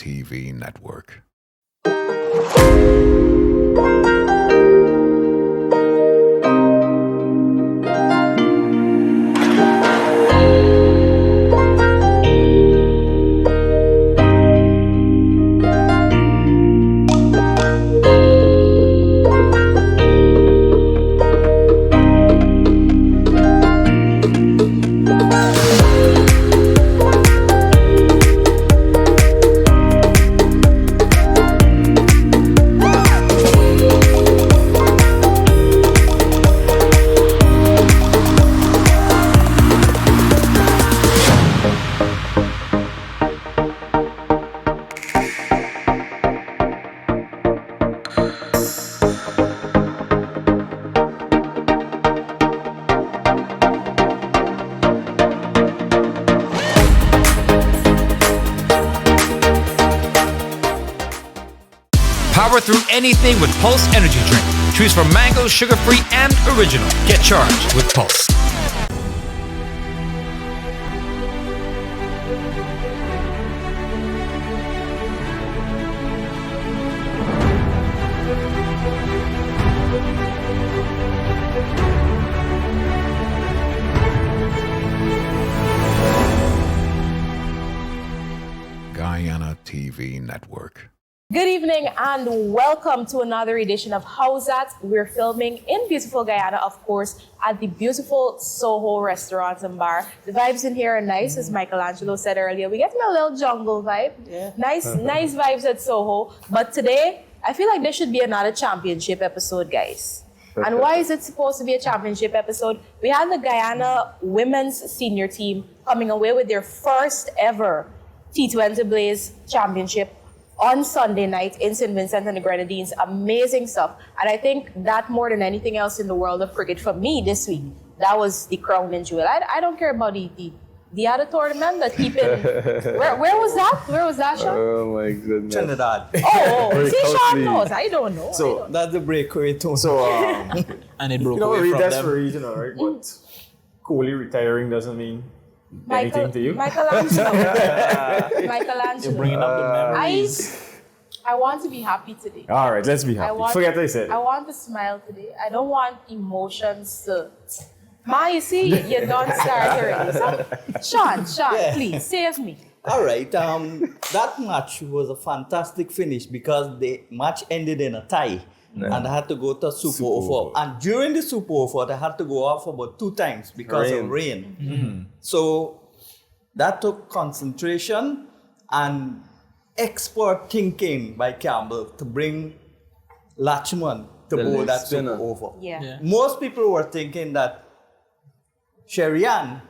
TV network. Power through anything with Pulse Energy Drink. Choose from mango, sugar-free, and original. Get charged with Pulse. Guyana TV network. Good evening and welcome to another edition of Howzat. We're filming in beautiful Guyana, of course, at the beautiful Soho restaurant and bar. The vibes in here are nice, as Michelangelo said earlier. We're getting a little jungle vibe. Yeah. Nice vibes at Soho. But today, I feel like there should be another championship episode, guys. And why is it supposed to be a championship episode? We had the Guyana women's senior team coming away with their first ever T20 Blaze championship on Sunday night in St. Vincent and the Grenadines. Amazing stuff. And I think that more than anything else in the world of cricket for me this week, that was the crowning jewel. I don't care about the other tournament that keep in. Where was that? Where was that, Sean? Oh my goodness. Trinidad. Oh, see, Sean knows. I don't know. So that's the breakaway too. So, and it broke you know, away from that's them. for regional, right? But Kohli retiring doesn't mean anything to you. Michelangelo. Michelangelo. You're bringing up the memories. I want to be happy today. All right, let's be happy. Forget what I said. I want to smile today. I don't want emotions to... Ma, you see, you don't start already. So, Sean, please, save me. All right. That match was a fantastic finish because the match ended in a tie. Yeah. And I had to go to Super Over. And during the Super Over, I had to go off about 2 times because of rain. Mm-hmm. So that took concentration and expert thinking by Campbell to bring Lachman to bowl that Super Over. Yeah. Most people were thinking that Sherian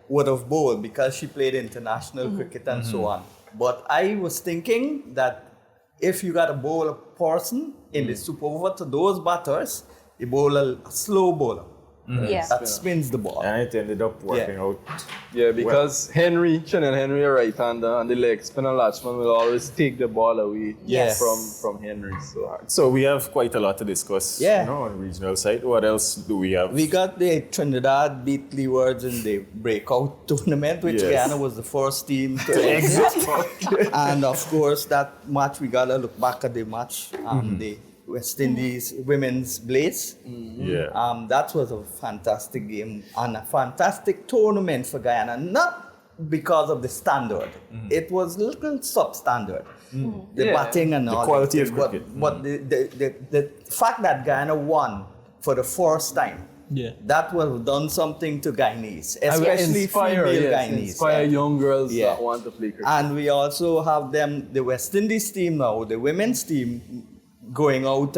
would have bowled because she played international cricket and so on. But I was thinking that if you got to bowl a person in the Super Over to those batters, you bowl a slow bowler. That spins the ball. And it ended up working out. Yeah, because Channel Henry, a right-hander, and the leg spinner Lachman will always take the ball away from Henry. So we have quite a lot to discuss on regional side. What else do we have? We got the Trinidad beat Leewards in the breakout tournament, which Guyana was the first team to exit. And of course, that match, we got to look back at the match, the West Indies women's Blaze. That was a fantastic game and a fantastic tournament for Guyana. Not because of the standard. It was a little substandard. The batting and all. The quality of cricket. But the fact that Guyana won for the first time, that will have done something to Guyanese, especially female Guyanese. Inspire young girls that want to play cricket. And we also have the West Indies team now, the women's team, going out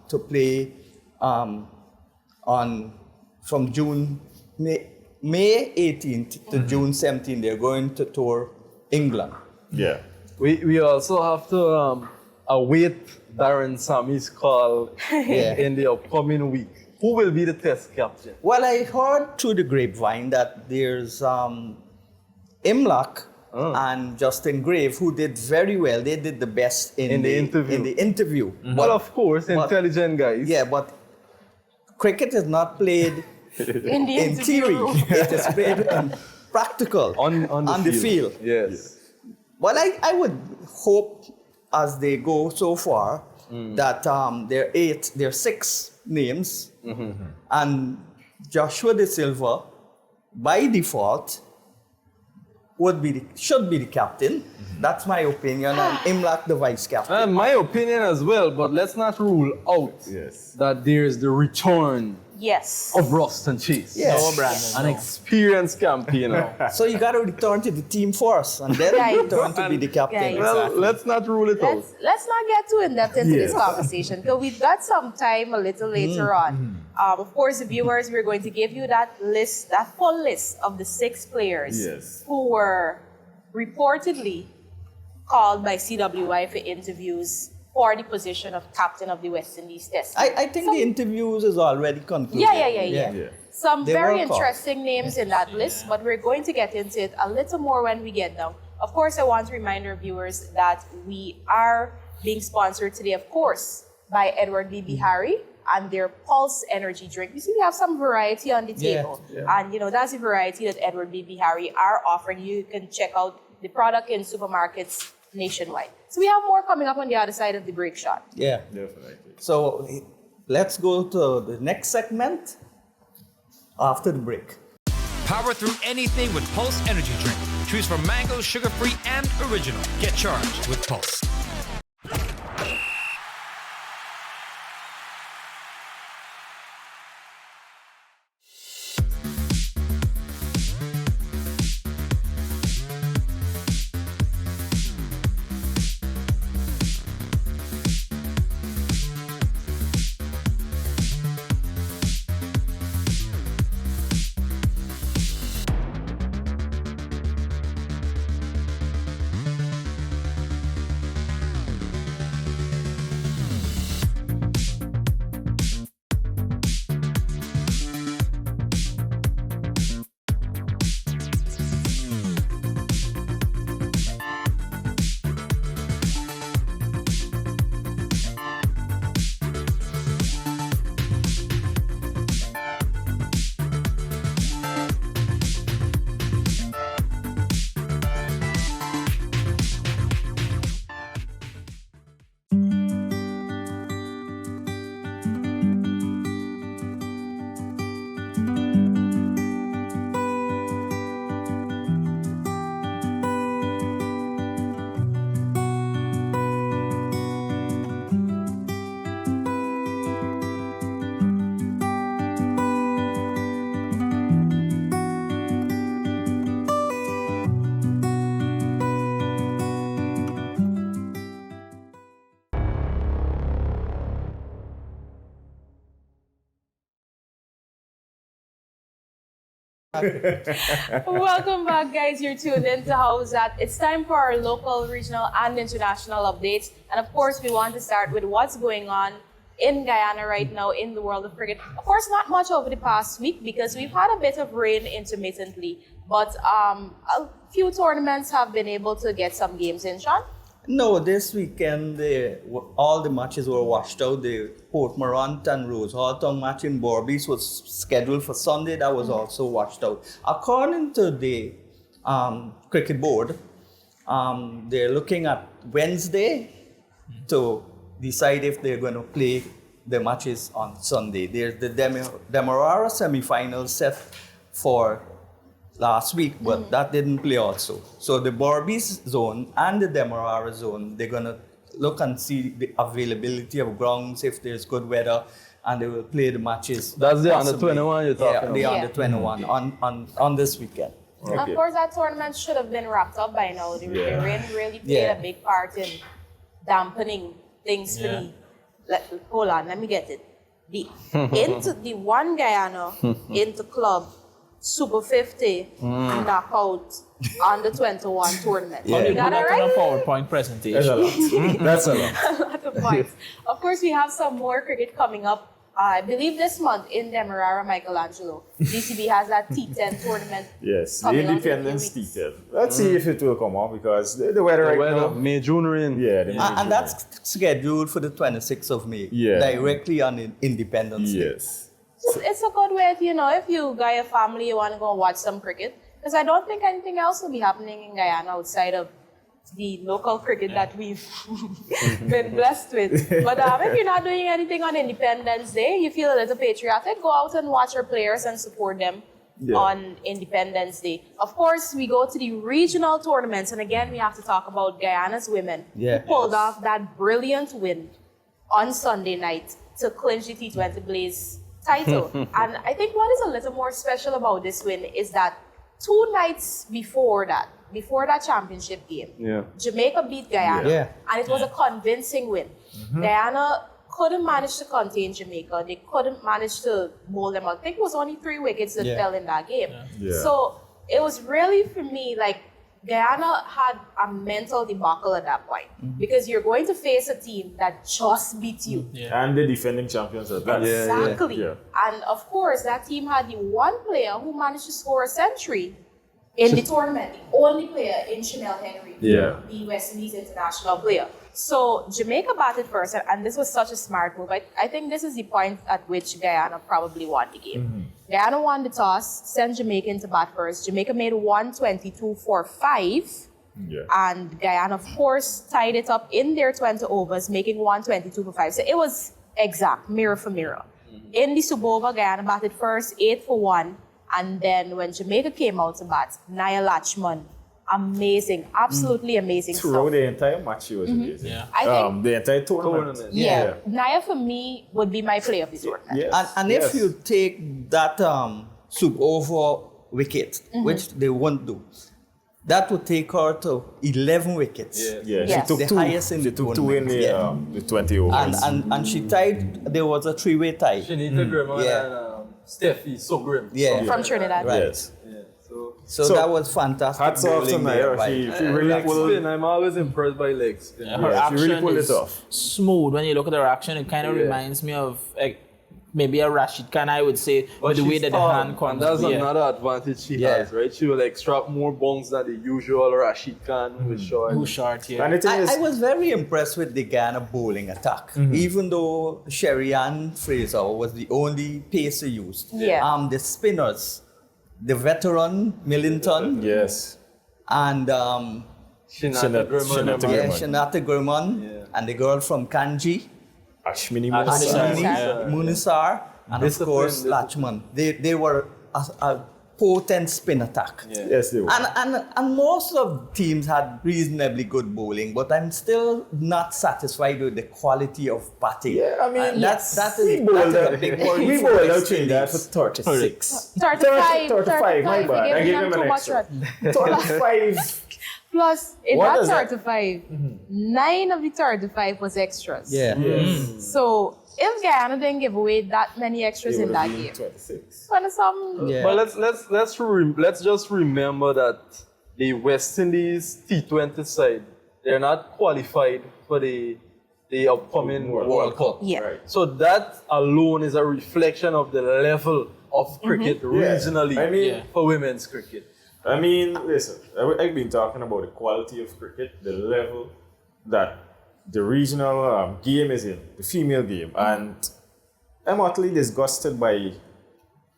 to play from May 18th to June 17th. They're going to tour England. Yeah. We also have to await Darren Sammy's call in the upcoming week. Who will be the test captain? Well, I heard through the grapevine that there's Imlach and Justin Grave, who did very well. They did the best in the interview. Mm-hmm. Well, of course, intelligent guys. Yeah, but cricket is not played in theory. It is played in practical, on the field. Yes. Well, I would hope as they go so far that there are 6 names, and Joshua De Silva, by default, should be the captain. That's my opinion, and Imlak the vice captain. My opinion as well, but let's not rule out that there's the return Yes. of Ruston Chase. Yes. No, Brandon. An experienced campaigner. So you got to return to the team first, and then Right. return to be the captain. Right. Well, let's not rule it out. Let's not get too in-depth into this conversation because we've got some time a little later on. Of course, the viewers, we're going to give you that list, that full list of the 6 players who were reportedly called by CWI for interviews for the position of captain of the West Indies Test. I think the interviews is already concluded. Yeah. Some They very were called. interesting names in that list, but we're going to get into it a little more when we get down. Of course, I want to remind our viewers that we are being sponsored today, of course, by Edward B. Bihari and their Pulse Energy drink. You see, we have some variety on the table. And, that's the variety that Edward B. Bihari are offering. You can check out the product in supermarkets nationwide. So we have more coming up on the other side of the break shot. Yeah. Definitely. So let's go to the next segment after the break. Power through anything with Pulse Energy Drink. Choose from mango, sugar-free, and original. Get charged with Pulse. Welcome back, guys. You're tuned in to Howzat. It's time for our local, regional, and international updates. And of course, we want to start with what's going on in Guyana right now in the world of cricket. Of course, not much over the past week because we've had a bit of rain intermittently, but a few tournaments have been able to get some games in, Sean. No, this weekend all the matches were washed out. The Port Morant and Rose Hawthorne match in Berbice was scheduled for Sunday. That was also washed out. According to the cricket board, they're looking at Wednesday to decide if they're going to play the matches on Sunday. There's the Demerara semi-final set for last week, but that didn't play also. So the Berbice zone and the Demerara zone, they're going to look and see the availability of grounds, if there's good weather, and they will play the matches. That's the possibly. under 21 you're talking about. The under 21 on this weekend. Of course, that tournament should have been wrapped up by now. The rain really played a big part in dampening things for the... Hold on, let me get it. Into the One Guyana into club Super 50 knockout under 21 tournament. Yeah. You got it right? On a PowerPoint presentation. That's a lot. A lot of points. Of course, we have some more cricket coming up. I believe this month in Demerara, Michelangelo. DCB has that T10 tournament. Yes, the coming up in a few Independence weeks. detail. Let's see if it will come off because the weather right now. May, June rain. Yeah, the And that's scheduled for the 26th of May. Yeah. Directly on Independence Day. Yes. It's a good way to, if you got a family, you want to go watch some cricket. Because I don't think anything else will be happening in Guyana outside of the local cricket that we've been blessed with. But if you're not doing anything on Independence Day, you feel a little patriotic, go out and watch our players and support them on Independence Day. Of course, we go to the regional tournaments, and again, we have to talk about Guyana's women who pulled off that brilliant win on Sunday night to clinch the T20 Blaze title. And I think what is a little more special about this win is that 2 nights before that championship game, Jamaica beat Guyana, and it was a convincing win. Guyana couldn't manage to contain Jamaica. They couldn't manage to bowl them out. I think it was only 3 wickets that fell in that game. So it was really, for me, like, Guyana had a mental debacle at that point because you're going to face a team that just beat you. And the defending champions at that. Exactly. And of course, that team had the one player who managed to score a century in the tournament, the only player in Chanel Henry, the West Indies international player. So Jamaica batted first, and this was such a smart move. I think this is the point at which Guyana probably won the game. Guyana won the toss, sent Jamaica into bat first. Jamaica made 122 for 5. And Guyana, of course, tied it up in their 20 overs, making 122 for 5. So it was exact, mirror for mirror. In the sub-over, Guyana batted first, 8 for 1. And then when Jamaica came out to bat, Nia Lachman, amazing, absolutely amazing Throughout stuff. the entire match, she was amazing. I think, the entire tournament. Nia for me would be my player of the tournament. And if you take that sub-over wicket, which they won't do, that would take her to 11 wickets. She took the 2. highest in the took tournament. 2 in the 20 overs. And she tied, there was a 3-way tie. Shanita Grimmon and Steffi Sogrim. From Trinidad. Right. Yes. So that was fantastic. Hats off to bowling Naya. there by- She really pulled it. I'm always impressed by leg spin. Her She action really pulled is it off. smooth. When you look at her action, it kind of reminds me of maybe a Rashid Khan, I would say, with the way that the hand comes. And that's another advantage she has, right? She will extract more bounce than the usual Rashid Khan who's short. Who's short here. And the thing is, I was very impressed with the Guyana bowling attack, even though Sherry-Ann Fraser was the only pacer used. The spinners, the veteran Millington, and Shanata Grimmon. Shanata Grimmon, and the girl from Kanji, Ashmini Munisar, and of course Lachman. They were a potent spin attack. Yes, they were. And most of teams had reasonably good bowling, but I'm still not satisfied with the quality of batting. I mean, that is a big worry. We for bowled out West Trinidad for Indies. 36. 35, my bad. I gave him an extra. 35. Plus, in What that is that? 35, 9 of the 35 was extras. So if Guyana didn't give away that many extras in that game, 26. But let's just remember that the West Indies T20 side, they're not qualified for the upcoming World Cup. Right. So that alone is a reflection of the level of cricket regionally for women's cricket. I mean, listen, I've been talking about the quality of cricket, the level that the regional game is in, the female game. And I'm utterly disgusted by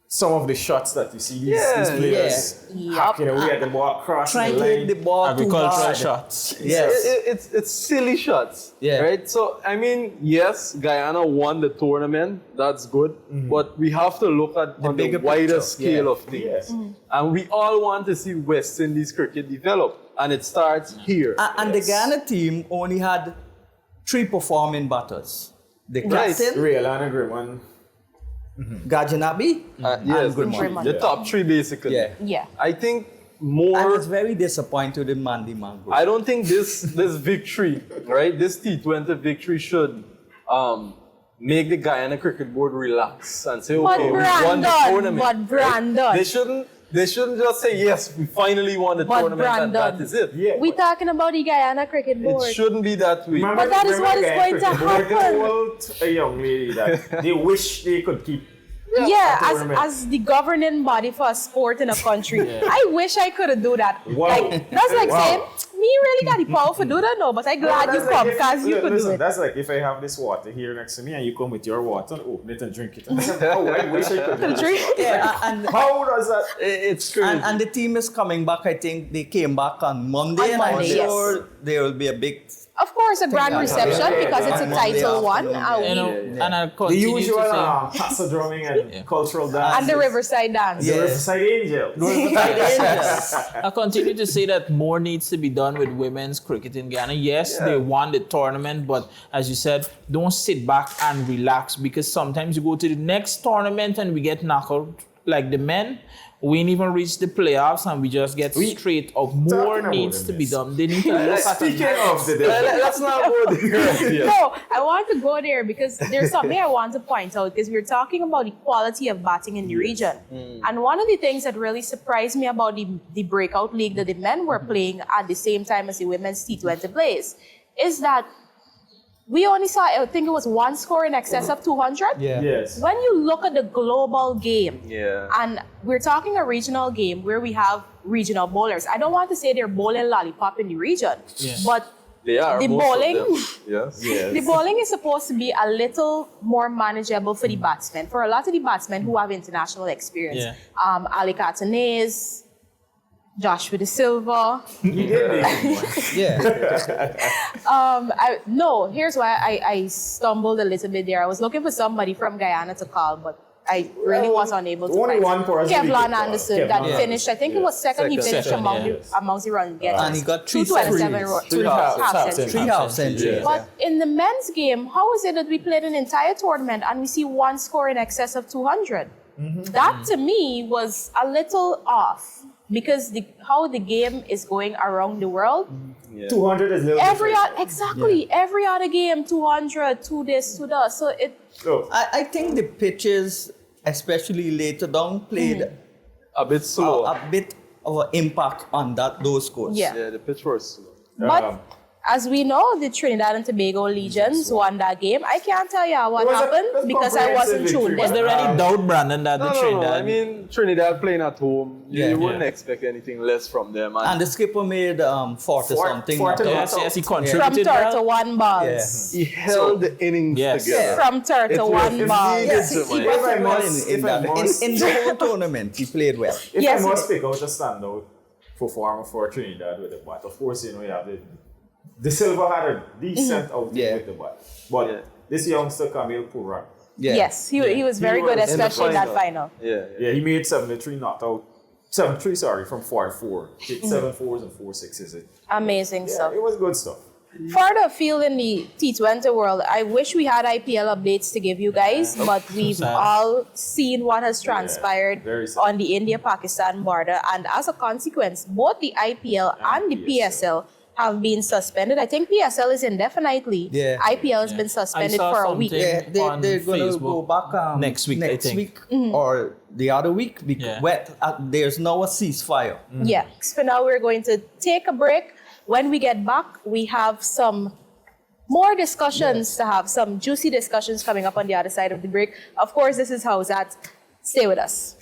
some of the shots that you see these players hacking away at the ball, crossing Trying the to line. hit the ball too Agricultural hard. shots. Yes. It's silly shots, Yeah. right? So, I mean, yes, Guyana won the tournament. That's good. But we have to look at on the bigger wider picture. scale of things. Yes. And we all want to see West Indies cricket develop. And it starts here. And the Ghana team only had 3 performing batters. The Right. captain, Real Anna Grimmon. Gajanabi, Yes, and Grimmon. the top 3 basically. Yeah. I think I more. was very disappointed in Mandy Mango. I don't think this victory, right? This T20 victory should make the Guyana Cricket Board relax and say, But okay, we won the tournament. Brandon. They shouldn't just say, yes, we finally won the But tournament and that Brandon, is it. Yeah. we talking about the Guyana Cricket Board. It shouldn't be that way. But that is what is going to happen. Told a young lady that they wish they could keep. tournament. as the governing body for a sport in a country, I wish I could do that. Wow. Like that's like Wow. saying, me me really got the power for do that, no, but I'm glad you come because you could do it. That's like if I have this water here next to me and you come with your water, open it and drink it. Oh, I wish I could drink it. Yeah, and How does that? It's crazy. and the team is coming back. I think they came back on Monday, On and Monday, I'm sure there will be a big. Of course, a grand reception because it's a title one. You know, and I The continue usual to say. paso drumming and cultural dance. And the Riverside dance. The Riverside Angel. I continue to say that more needs to be done with women's cricket in Ghana. Yes, they won the tournament, but as you said, don't sit back and relax because sometimes you go to the next tournament and we get knocked out like the men. We ain't even reach the playoffs and we just get straight up. More needs to be done. They need to look at Speaking of the devil. Let's not go there. No, I want to go there because there's something I want to point out because we're talking about the quality of batting in the region. And one of the things that really surprised me about the breakout league that the men were playing at the same time as the women's T20 plays is that we only saw, I think it was one score in excess of 200. Yeah. Yes. When you look at the global game, Yeah. and we're talking a regional game where we have regional bowlers. I don't want to say they're bowling lollipop in the region, but They are. the most of bowling, them. Yes. the bowling is supposed to be a little more manageable for the batsmen. For a lot of the batsmen who have international experience, Ali Cartonese, Joshua De Silva. You did make it. Yeah. No, here's why I stumbled a little bit there. I was looking for somebody from Guyana to call, but I really was unable to Only find one person we Kevlon could call. Anderson that Kevlon finished, I think it was second. He finished Second, amongst the run getters. And he got 227 three half centuries. Three half centuries. But in the men's game, how is it that we played an entire tournament and we see one score in excess of 200? That to me was a little off because how the game is going around the world. 200 is little. Every other game, 200, to this, to that. So it. So, I think the pitches, especially later down, played A bit slow. a bit of an impact on those scores. Yeah. Yeah, the pitch was slow. But as we know, the Trinidad and Tobago Legions won that game. I can't tell you what It was a happened because I wasn't comprehensive tuned victory. Is in. there any doubt, Brandon, that the No, Trinidad? I mean, Trinidad playing at home, Yeah. you wouldn't expect anything less from them. And the skipper made 40 something. Forty. yes, he From contributed third to well. one balls. he held the innings Yes. together. From third to It was- one it balls. needed Yes, to, he man. played If I well must- in if I must- the whole tournament. He played well. if Yes, I it must did. pick out a standout performer for Trinidad with the bat, of course, you have the Silva had a decent outing Yeah. with the bat. But this youngster, Camille Puran, Yeah. Yes, he was very good, was in the especially in that final. Yeah. he made 73 not out. 73, sorry, from 4-4. Hit 7 fours and 4 sixes. Amazing stuff. It was good stuff. Further afield in the T20 world, I wish we had IPL updates to give you guys, but we've sad. all seen what has transpired very sad. on the India-Pakistan border. And as a consequence, both the IPL and the PSL have been suspended. I think PSL is indefinitely. Yeah. IPL has been suspended saw for a week. something. Yeah, On they're going to Facebook. go back Next week, I think. or the other week. Yeah. There's now a ceasefire. Yeah. For now, we're going to take a break. When we get back, we have some more discussions to have, some juicy discussions coming up on the other side of the break. Of course, this is Howzat. Stay with us.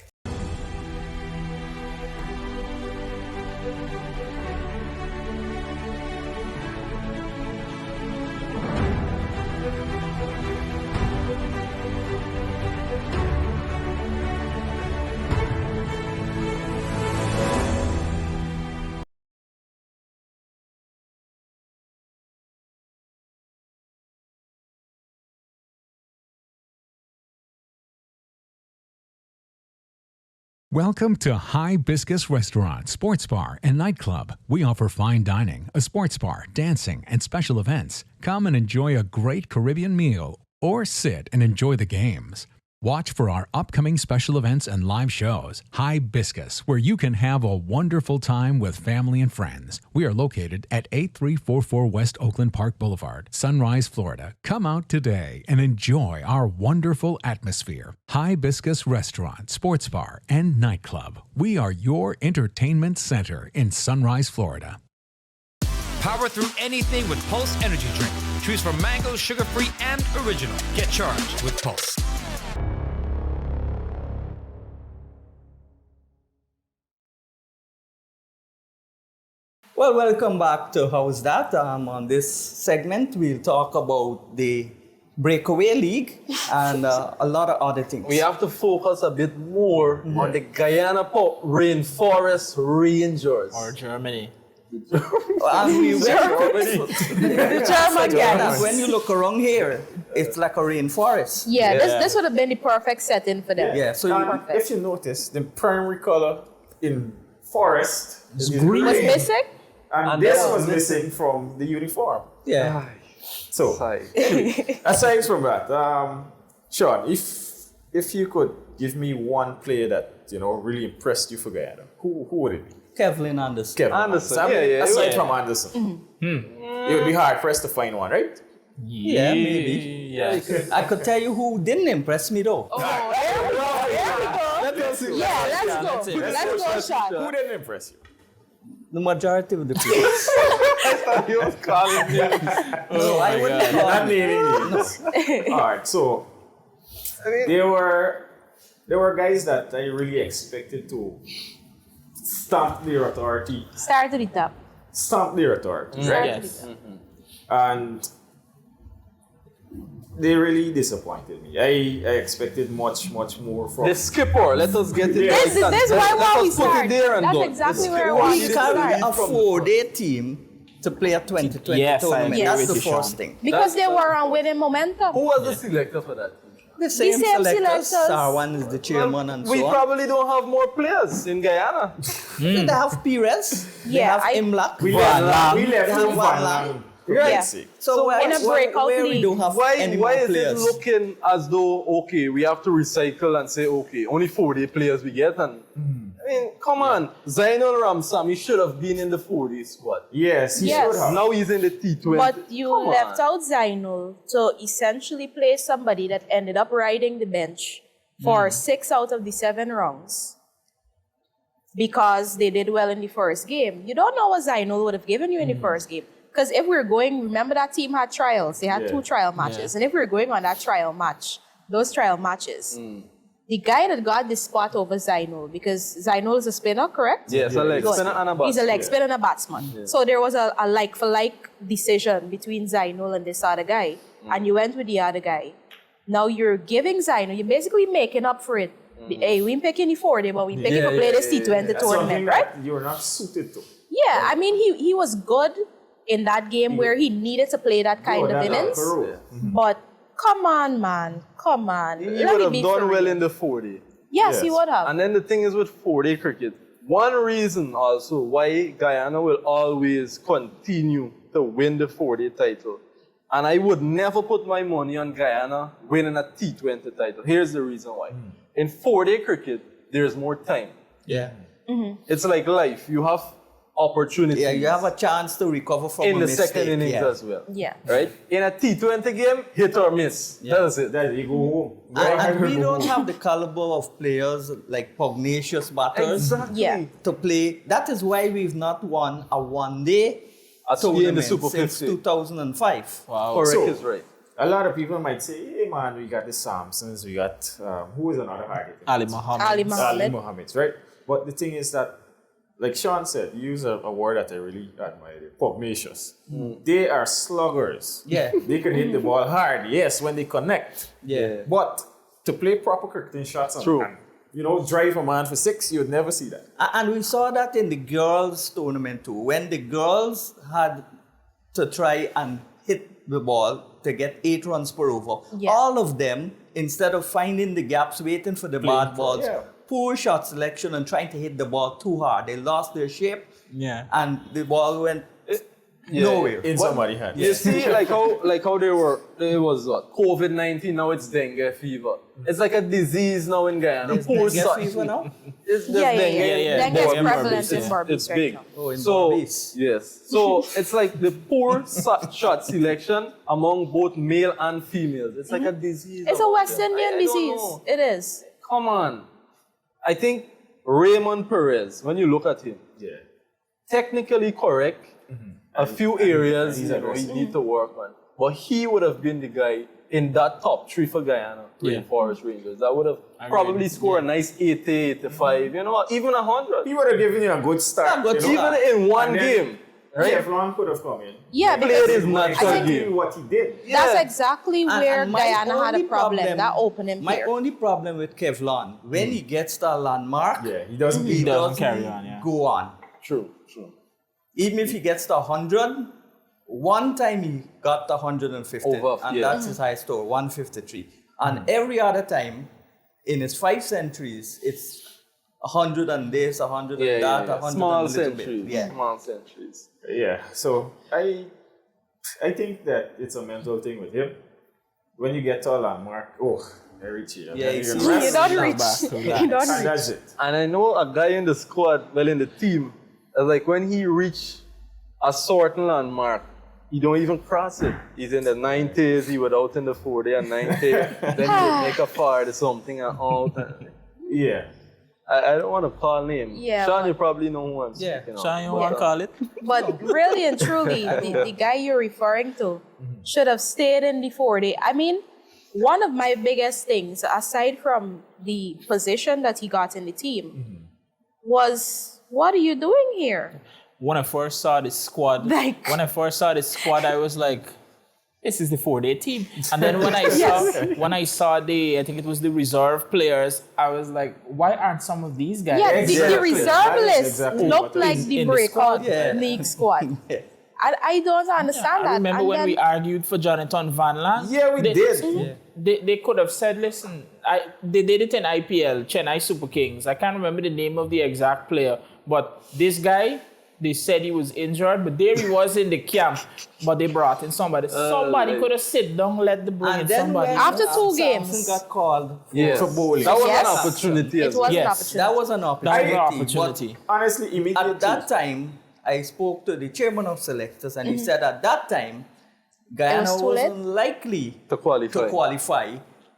Welcome to Hibiscus Restaurant, Sports Bar, and Nightclub. We offer fine dining, a sports bar, dancing, and special events. Come and enjoy a great Caribbean meal or sit and enjoy the games. Watch for our upcoming special events and live shows. Hibiscus, where you can have a wonderful time with family and friends. We are located at 8344 West Oakland Park Boulevard, Sunrise, Florida. Come out today and enjoy our wonderful atmosphere. Hibiscus Restaurant, Sports Bar, and Nightclub. We are your entertainment center in Sunrise, Florida. Power through anything with Pulse Energy Drink. Choose from mango, sugar-free, and original. Get charged with Pulse. Well, welcome back to Howzat. On this segment, we'll talk about the Breakaway League and a lot of other things. We have to focus a bit more on the Guyana Rainforest Rangers. Or Germany. And we The German guys. when you look around here, it's like a rainforest. Yeah, this would have been the perfect setting for them. Yeah, so Perfect. If you notice, the primary color in forest is green. Was missing? and this was missing from the uniform. yeah. So, aside from that, Sean, if you could give me one player that really impressed you for Guyana, who would it be? Kevlin Anderson. Kevin Anderson. I mean, Yeah. aside from Anderson, it would be hard for us to find one, right? Yeah, maybe. Yes. I could tell you who didn't impress me though. Oh, there we go. Let's see. Yeah, let's go. Let's go, Sean. Who didn't impress you? The majority of the players. He was calling me. No, I wouldn't call Not him. naming names. All right, so there were guys that I really expected to stamp their authority, Start to the top. right? Yes. And they really disappointed me. I expected much more from. The skipper, let us get it This right. is why Let we us put start. it there and That's go. exactly The where skipper we We needs to can't lead a from- 4-day team to play a 2020 Yes, I tournament. agree That's with the you, Sean. first thing. Because they were on winning momentum. Who was the selector for that? The same same selectors. selectors. Sarwan is the chairman and We so on. probably don't have more players in Guyana. They have Pires. They Yeah, have Imlak. we left They have Van Van Lang. Lang. Right. Yeah. So in a breakout where we league. don't have any Why more is players. it looking as though, okay, we have to recycle and say, okay, only 4-day players we get? And I mean, come on. Zainul Ramsam, he should have been in the 4-day squad. Yes, he Yes. should have. Now he's in the T20. But you Come left on. out Zainul to essentially play somebody that ended up riding the bench for 6 out of the 7 rounds because they did well in the first game. You don't know what Zainul would have given you in the first game. Because if we're going, remember that team had trials. They had Yeah. 2 trial matches. And if we're going on that trial match, those trial matches, the guy that got the spot over Zainul, because Zainul is a spinner, correct? Yes, a leg Good. spinner and a He's a batsman. leg spinner and a batsman. So there was a like-for-like decision between Zainul and this other guy. And you went with the other guy. Now you're giving Zainul, you're basically making up for it. Hey, we ain't picking the 4-day, but we picking to play this T20 That's something tournament, right? that you're not suited to. Yeah, I mean, he was good in that game where he needed to play that kind of innings. But come on, man. Come on. He Let would me have be done for well real. in the 4-day. Yes, he would have. And then the thing is with 4-day cricket, one reason also why Guyana will always continue to win the 4-day title, and I would never put my money on Guyana winning a T20 title. Here's the reason why. In 4-day cricket, there's more time. Yeah. It's like life. You have opportunities Yeah, you have a chance to recover from in a the mistake. second innings yeah. as well. Yeah. Right? In a T20 game, hit or miss. That's it. That you go home. And we don't have the caliber of players like pugnacious batters Exactly. Yeah. to play. That is why we've not won a one-day A three in the tournament Super since 50. 2005. Wow. Correct So- is right. A lot of people might say, hey man, we got the Samsons, we got, who is another hard hitter? Ali Muhammad. Ali Ali Muhammad. Mohammeds, right? But the thing is that, like Sean said, you use a word that I really admire, pugnacious. They are sluggers. Yeah. They can hit the ball hard, yes, when they connect. Yeah. But to play proper cricketing shots and, True. and, drive a man for 6, you would never see that. And we saw that in the girls' tournament too. When the girls had to try and hit the ball to get 8 runs per over, Yeah. all of them, instead of finding the gaps, waiting for the bad balls, yeah. poor shot selection and trying to hit the ball too hard. They lost their shape Yeah. and the ball went Yeah. nowhere. In somebody's hand. You see, like how there was what? COVID-19, now it's dengue fever. It's like a disease now in Guyana. There's Poor dengue son- fever now? It's Yeah, yeah, dengue. yeah. yeah. Dengue is Yeah. prevalent in Yeah. Barbados It's right big. now. Oh, in So, Barbados. yes. So it's like the poor shot selection among both male and females. It's like a disease. It's a among West them. Indian I don't disease. know. It is. Come on. I think Raymond Perez, when you look at him, Yeah. technically correct. A few areas he's he aggressive. need to work on. But he would have been the guy in that top 3 for Guyana, Rainforest Rangers. That would have probably scored a nice 80, 85, even 100. He would have given you a good start. Yeah, but you know? Even in one And then- game, right? Kevlon could have come in. Yeah, Played because his natural Exactly game. what he did. that's exactly where And my Guyana had a only problem. That opening My pair. only problem with Kevlon, when he gets the landmark, Yeah, he doesn't. He He doesn't carry on, yeah. go on. True. Even if he gets the 100, one time he got the 150, Over, and yeah. that's his high score, 153. And every other time, in his 5 centuries, it's 100 and this, 100 and that, 100 Small and a little centuries. bit. Yeah. Small centuries. Yeah, so I think that it's a mental thing with him. When you get to a landmark, I reach here. Yeah, Then it's- you You rest, don't Back reach. to You that. don't and reach. that's it. And I know a guy in the squad, well, in the team, like when he reached a certain landmark, he don't even cross it. He's in the 90s, he was out in the 40 and 90, then he make a part or something and out. Yeah. I don't want to call name. Yeah, Sean, but- you probably know who I'm Yeah. speaking of. Sean, you But, want to call it? But really and truly, the guy you're referring to should have stayed in the 40. I mean, one of my biggest things, aside from the position that he got in the team, was what are you doing here? When I first saw this squad, Like- I was like, this is the 4-day team. And then when I saw I think it was the reserve players, I was like, why aren't some of these guys? Yeah, the Exactly. reserve That is list exactly looked what I like was the in the breakout squad. Yeah. league squad. I don't understand that. I remember And when then- we argued for Jonathan Van Lan. Yeah, we did. They could have said, listen, they did it in IPL, Chennai Super Kings. I can't remember the name of the exact player, but this guy, they said he was injured, but there he was in the camp. But they brought in somebody. Somebody could have sit down, let the bring in And then somebody. when After two Samson games. got called, Yes. For bowling. That was Yes. an opportunity it as was well. an Yes. opportunity. that was an That was opportunity. an opportunity. Honestly, But immediately. at that time, I spoke to the chairman of selectors, and he Mm-hmm. said at that time, Guyana was too late? wasn't likely To qualify.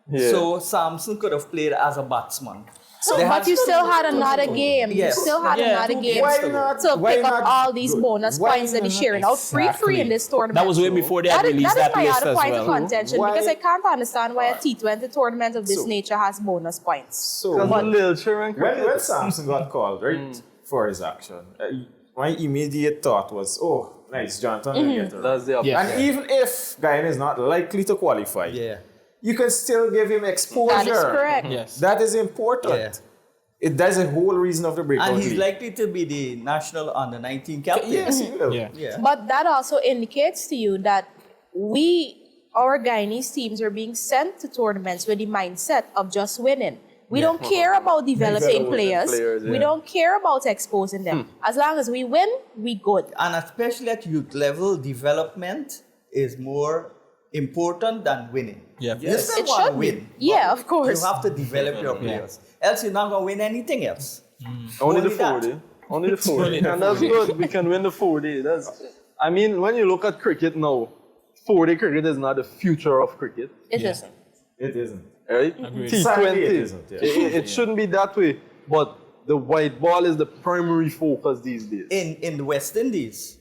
Yeah. So Samson could have played as a batsman. So, They but had you to- still had another game. Yes. You still had Yeah. another game Why to not? pick Why up not all these good? bonus Why points that he's not? sharing out free in this tournament. That was way before they had That is released that my list other as point of well. contention Why- because I can't understand why a T20 tournament of this nature has bonus points. So, Because of Lil Sharon when Samson got called, right, for his action, my immediate thought was, nice, Jonathan will get it. That's the Yeah. And even if Guyana is not likely to qualify, Yeah. you can still give him exposure. That is correct. Yes. That is important. Yeah. That's the whole reason of the breakout And he's league. likely to be the national under-19 captain. Yes, he will. Yeah. Yeah. But that also indicates to you that our Guyanese teams are being sent to tournaments with the mindset of just winning. We don't care about developing players. We don't care about exposing them. As long as we win, we good. And especially at youth level, development is more important than winning. Yeah. You still It want to should be. win. Yeah, but of course. You have to develop your players. Else you're not going to win anything else. Only the that. 40. Only the 40. And that's good. We can win the 40. I mean, when you look at cricket now, 40 cricket is not the future of cricket. It isn't. It isn't. Right? Agreed. T20. Sadly, it isn't, yeah. It shouldn't be that way. But the white ball is the primary focus these days. In the West Indies.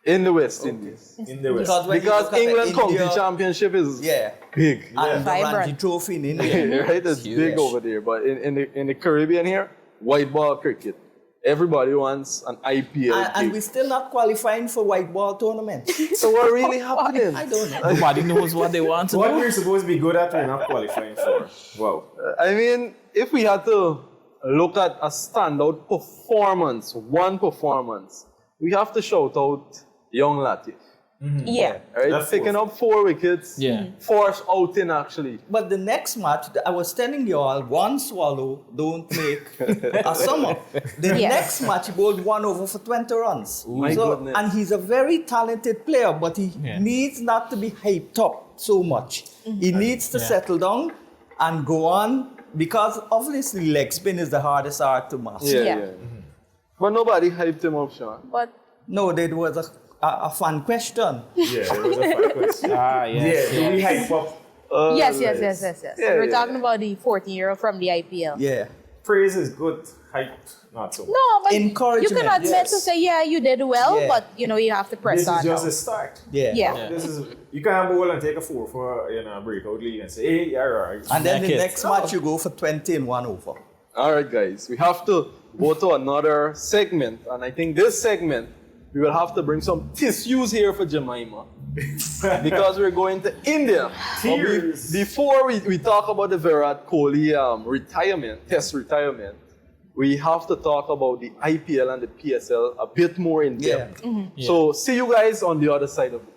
In the West Indies. In the West. When you Because look at the England India- County Championship is Yeah. big. And the Vibrant. Ranji Trophy in India. Right? It's big over there. But in the Caribbean here, white ball cricket. Everybody wants an IPL. And gig. we're still not qualifying for white ball tournaments. So what really happening? I don't know. Nobody knows what they want to What do. we're supposed to be good at, we're not qualifying for. Wow. I mean, if we had to look at a standout performance, one performance, we have to shout out Young Latif. Yeah. Right? That's Picking up 4 wickets, Yeah. forced outing actually. But the next match, I was telling you all, one swallow don't make a summer. The Yes. next match, he bowled 1 over for 20 runs. My goodness. And he's a very talented player, but he Yeah. needs not to be hyped up so much. He needs to settle down and go on, because obviously leg spin is the hardest art to master. Yeah. But nobody hyped him up, Sean. But No, there was a fun question. Yeah, there was a fun question. Yes. Yeah, do we hype up? yes. Yeah, We're yeah, talking about the 14-year-old from the IPL. Yeah. Praise is good, hype not so much. No, but you Encouragement, can admit yes. to say, yeah, you did well, Yeah. but you have to press This on. is just now. a start. Yeah. Yeah. This is you can't bowl and take a 4 for a breakout league and say, hey, you're right. And then Back the it. next match, you go for 20 and 1 over. All right, guys, we have to go to another segment. And I think this segment, we will have to bring some tissues here for Jemima. Because we're going to India. Tears. Before we talk about the Virat Kohli test retirement, we have to talk about the IPL and the PSL a bit more in depth. Yeah. So see you guys on the other side of it.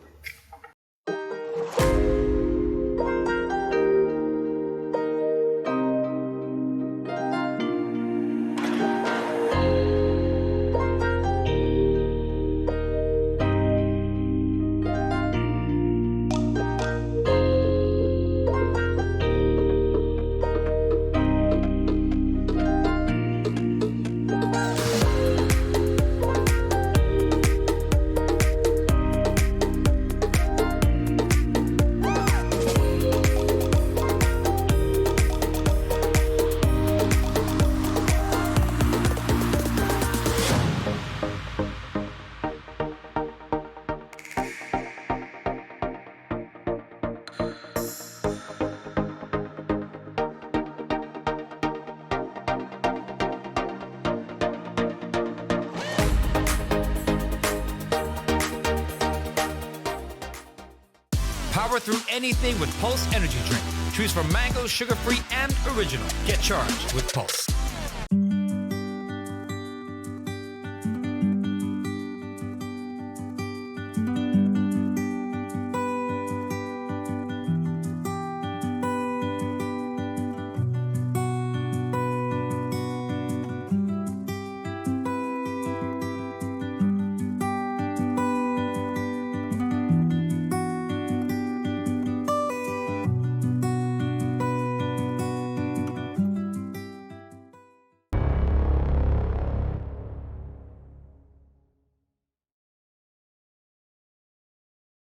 Power through anything with Pulse Energy Drink. Choose from mango, sugar-free, and original. Get charged with Pulse.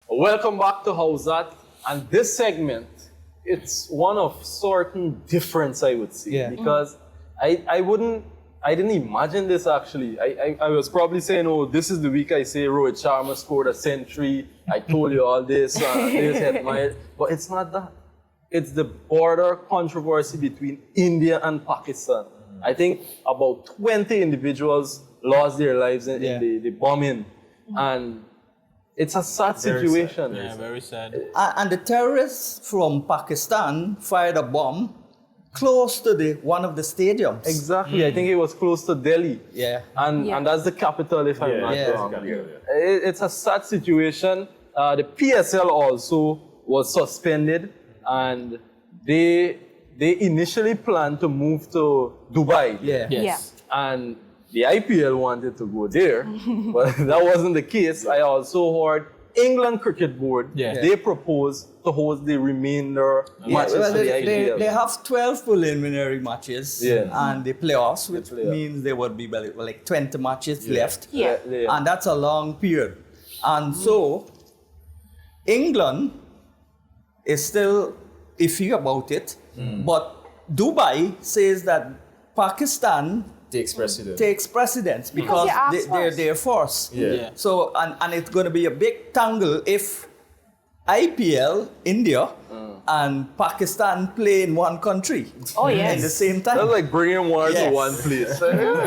Welcome back to Howzat. And this segment, it's one of certain difference, I would say. Yeah. Because I didn't imagine this actually. I was probably saying, oh, this is the week I say Rohit Sharma scored a century. I told you all this, this hit my... But it's not that. It's the border controversy between India and Pakistan. I think about 20 individuals lost their lives in the bombing. And it's a sad situation. Yeah, very sad. And the terrorists from Pakistan fired a bomb close to one of the stadiums. Exactly. I think it was close to Delhi. Yeah. And that's the capital, if I'm not Yeah. wrong. It's a sad situation. The PSL also was suspended, and they initially planned to move to Dubai. Yeah. Yes. And the IPL wanted to go there, but that wasn't the case. I also heard England Cricket Board, Yeah. they proposed to host the remainder matches Well, for the they IPL. have 12 preliminary matches and the playoffs, which means there would be like 20 matches left. Yeah. And that's a long period. And so England is still iffy about it, but Dubai says that Pakistan Takes precedent. takes precedence because they asked first. they're forced. Yeah. So, and it's going to be a big tangle if IPL, India, and Pakistan play in one country Oh, yes. at the same time. That's like bringing water to Yes. one place.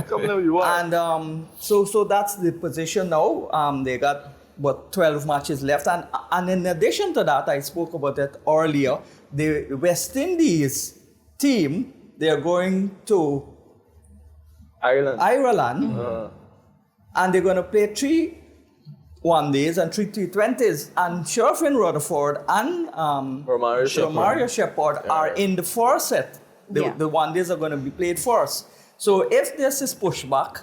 Come whenever you want. And so that's the position now. They got what 12 matches left, and in addition to that, I spoke about it earlier. The West Indies team, they are going to Ireland, and they're going to play 3 one-days and 3 T20s. And Sherfin Rutherford and Romario Shepherd are in the first set. The one-days are going to be played first. So if this is pushed back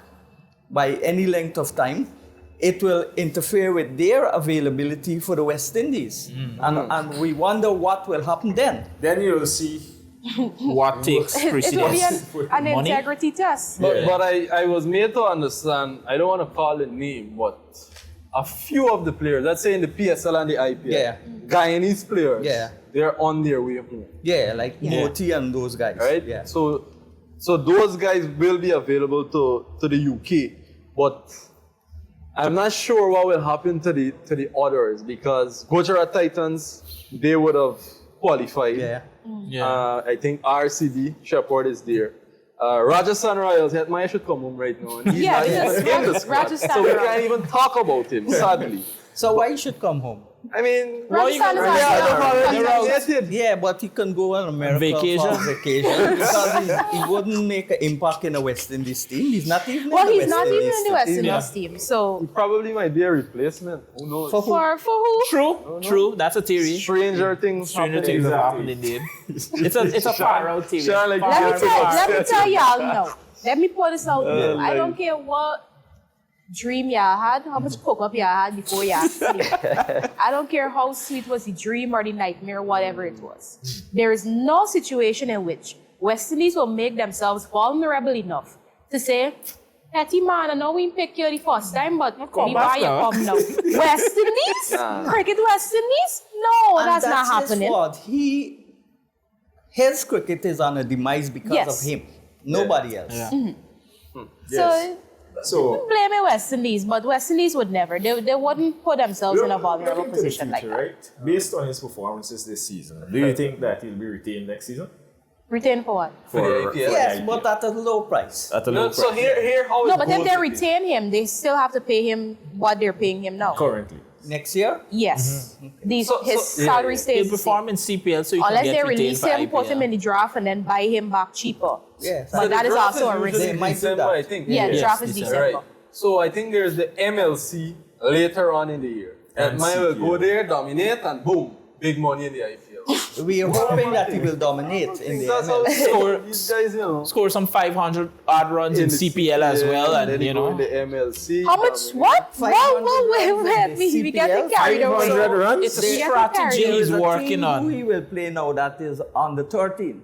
by any length of time, it will interfere with their availability for the West Indies. And we wonder what will happen then. Then you'll see. What takes It will be precedence? an Money? integrity test. But I was made to understand, I don't want to call it name, but a few of the players, let's say in the PSL and the IPL, Guyanese players, they're on their way home. Yeah, like Moti and those guys. Right? Yeah. So those guys will be available to the UK, but I'm not sure what will happen to the others, because Gujarat Titans, they would have qualified. Yeah. Yeah. I think RCD, Shepherd is there. Rajasthan Royals, Hetmaya should come home right now. And he's Yeah, not because even in the squad. Rajasthan So we Royals. can't even talk about him, sadly. So why he should come home? I mean, Rajasthan is yeah, already they're out. nominated. Yeah, but he can go on America Vacation. for vacation because he wouldn't make an impact in the West Indies team. He's not even Well, in the he's not even in the West team. Indies team. So He probably might be a replacement. Who knows? For for who? True. That's a theory. Stranger things Stranger happening. things have happened indeed. It's a far out theory. Sean, like, Let me tell y'all now. Let me put this out there. I don't care what dream y'all had, how much coke up y'all had before y'all sleep. I don't care how sweet was the dream or the nightmare, whatever it was. There is no situation in which West Indies will make themselves vulnerable enough to say, Petty man, I know we pick you the first time, but me why you come now? West Indies? Cricket West Indies? No, And that's not his happening. fault. His cricket is on a demise because Yes. of him. Nobody else. So So blame it West Indies, but West Indies would never. They wouldn't put themselves in a vulnerable looking to the position like future, that. right? Based on his performances this season, do you think that he'll be retained next season? Retain for what? For the IPL. Yes, the but IPL? at a low price. At a No, low so price. here how it No, but if goes they with it. retain him, they still have to pay him what they're paying him now. Currently. Next year? Yes. His So- salary yeah. stays He'll the perform same. in CPL, so you Unless can they get retained release for him, put him IPL. in the draft, and then buy him back cheaper. Yes. But that is draft also a usually risk. They might do December, that. I think. Yeah, the Yes, draft is December. December. Right. So I think there's the MLC later on in the year. And Maya will go CPL. there, dominate, and boom, big money in the IPL. We are hoping that he will dominate in the That's how ML. Score- these guys, you know. Score some 500 odd runs in the CPL as well, and then you go know. in the MLC. How much? dominate. What? 500 Wait, runs in the we get CPL? carried away. 500 runs? It's a They get strategy carried he's There's a working team on. Who he will play now that is on the 13.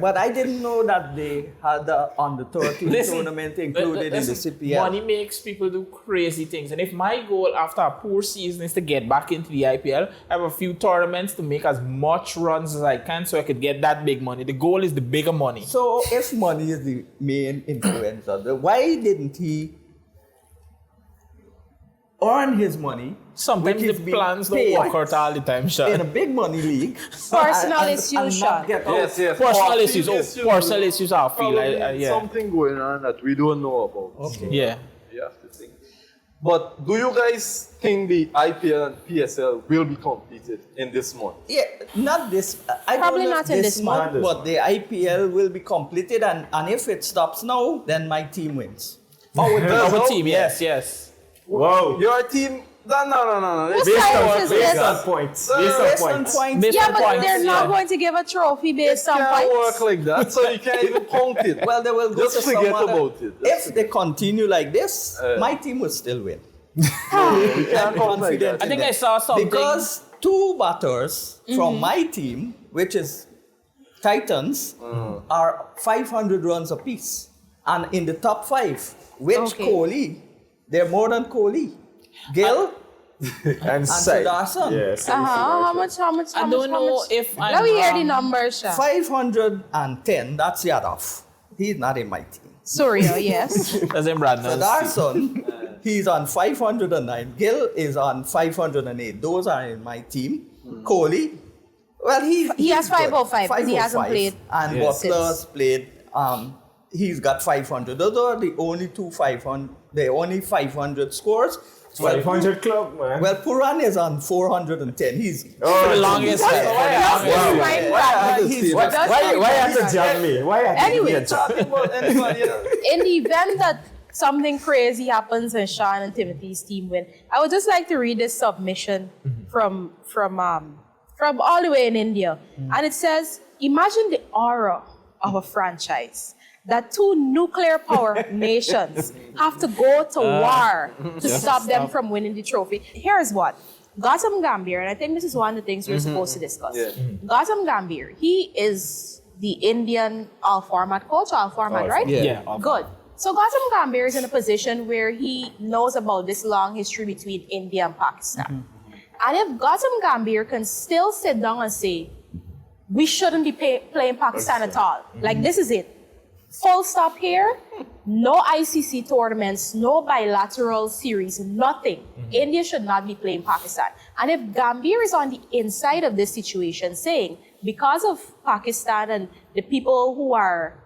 But I didn't know that they had the on the 13 Listen, tournament included in the listen, CPL. Money makes people do crazy things. And if my goal after a poor season is to get back into the IPL, I have a few tournaments to make as much runs as I can so I could get that big money. The goal is the bigger money. So if money is the main influencer, then why didn't he earn his money Sometimes which is the being plans don't paid work out all the time, in a Sean. big money league? Personal and issues, not Sean. get out? Yes, yes. Personal Off-field issues. Personal issues I feel. Probably Yeah. something going on that we don't know about. Okay. Yeah. You have to think. But do you guys think the IPL and PSL will be completed in this month? Yeah, not this. I Probably don't know not in this month, month. but the IPL will be completed, and if it stops now, then my team wins. Our team, yes. Wow. Your team? No. Whose It's- science is Based this? on points. Uh, Based on Based on points. points. Based Yeah, on but points, they're not yeah. going to give a trophy based on can't points. work like that, so you can't even count it. Well, they will go Just to some forget other- about it. If they continue like this, my team will still win. You can't I'm count like confident that. I think in I them. saw something. Because two batters from my team, which is Titans, are 500 runs apiece. And in the top 5, which Okay. Kohli, they're more than Kohli. Gill And side. Sudarshan. Yes. How much? I don't know if I'm Let me hear the wrong. numbers, Sean. 510, that's Yadav. He's not in my team. Surya, yes. That's in Brandon. Sudarshan, he's on 509. Gill is on 508. Those are in my team. Kohli, well, He has he's good. 505 because he hasn't 505. played And since. Butler's played, he's got 500. Those are the only 500 scores. 500 club, man. Well, Puran is on 410. He's For the longest time. he's Why you have to judge me? Why you have to Anyway, give me a judge? Talking about anybody else. In the event that something crazy happens and Sean and Timothy's team win, I would just like to read this submission from all the way in India. And it says, imagine the aura of a franchise that 2 nuclear power nations have to go to war to stop them from winning the trophy. Here's what. Gautam Gambhir, and I think this is one of the things we're supposed to discuss. Yeah. Gautam Gambhir, he is the Indian all-format coach, all-format, right? Yeah. Good. So Gautam Gambhir is in a position where he knows about this long history between India and Pakistan. And if Gautam Gambhir can still sit down and say, we shouldn't be playing Pakistan at all. Like, this is it. Full stop here. No ICC tournaments, no bilateral series, nothing. India should not be playing Pakistan. And if Gambia is on the inside of this situation saying, because of Pakistan and the people who are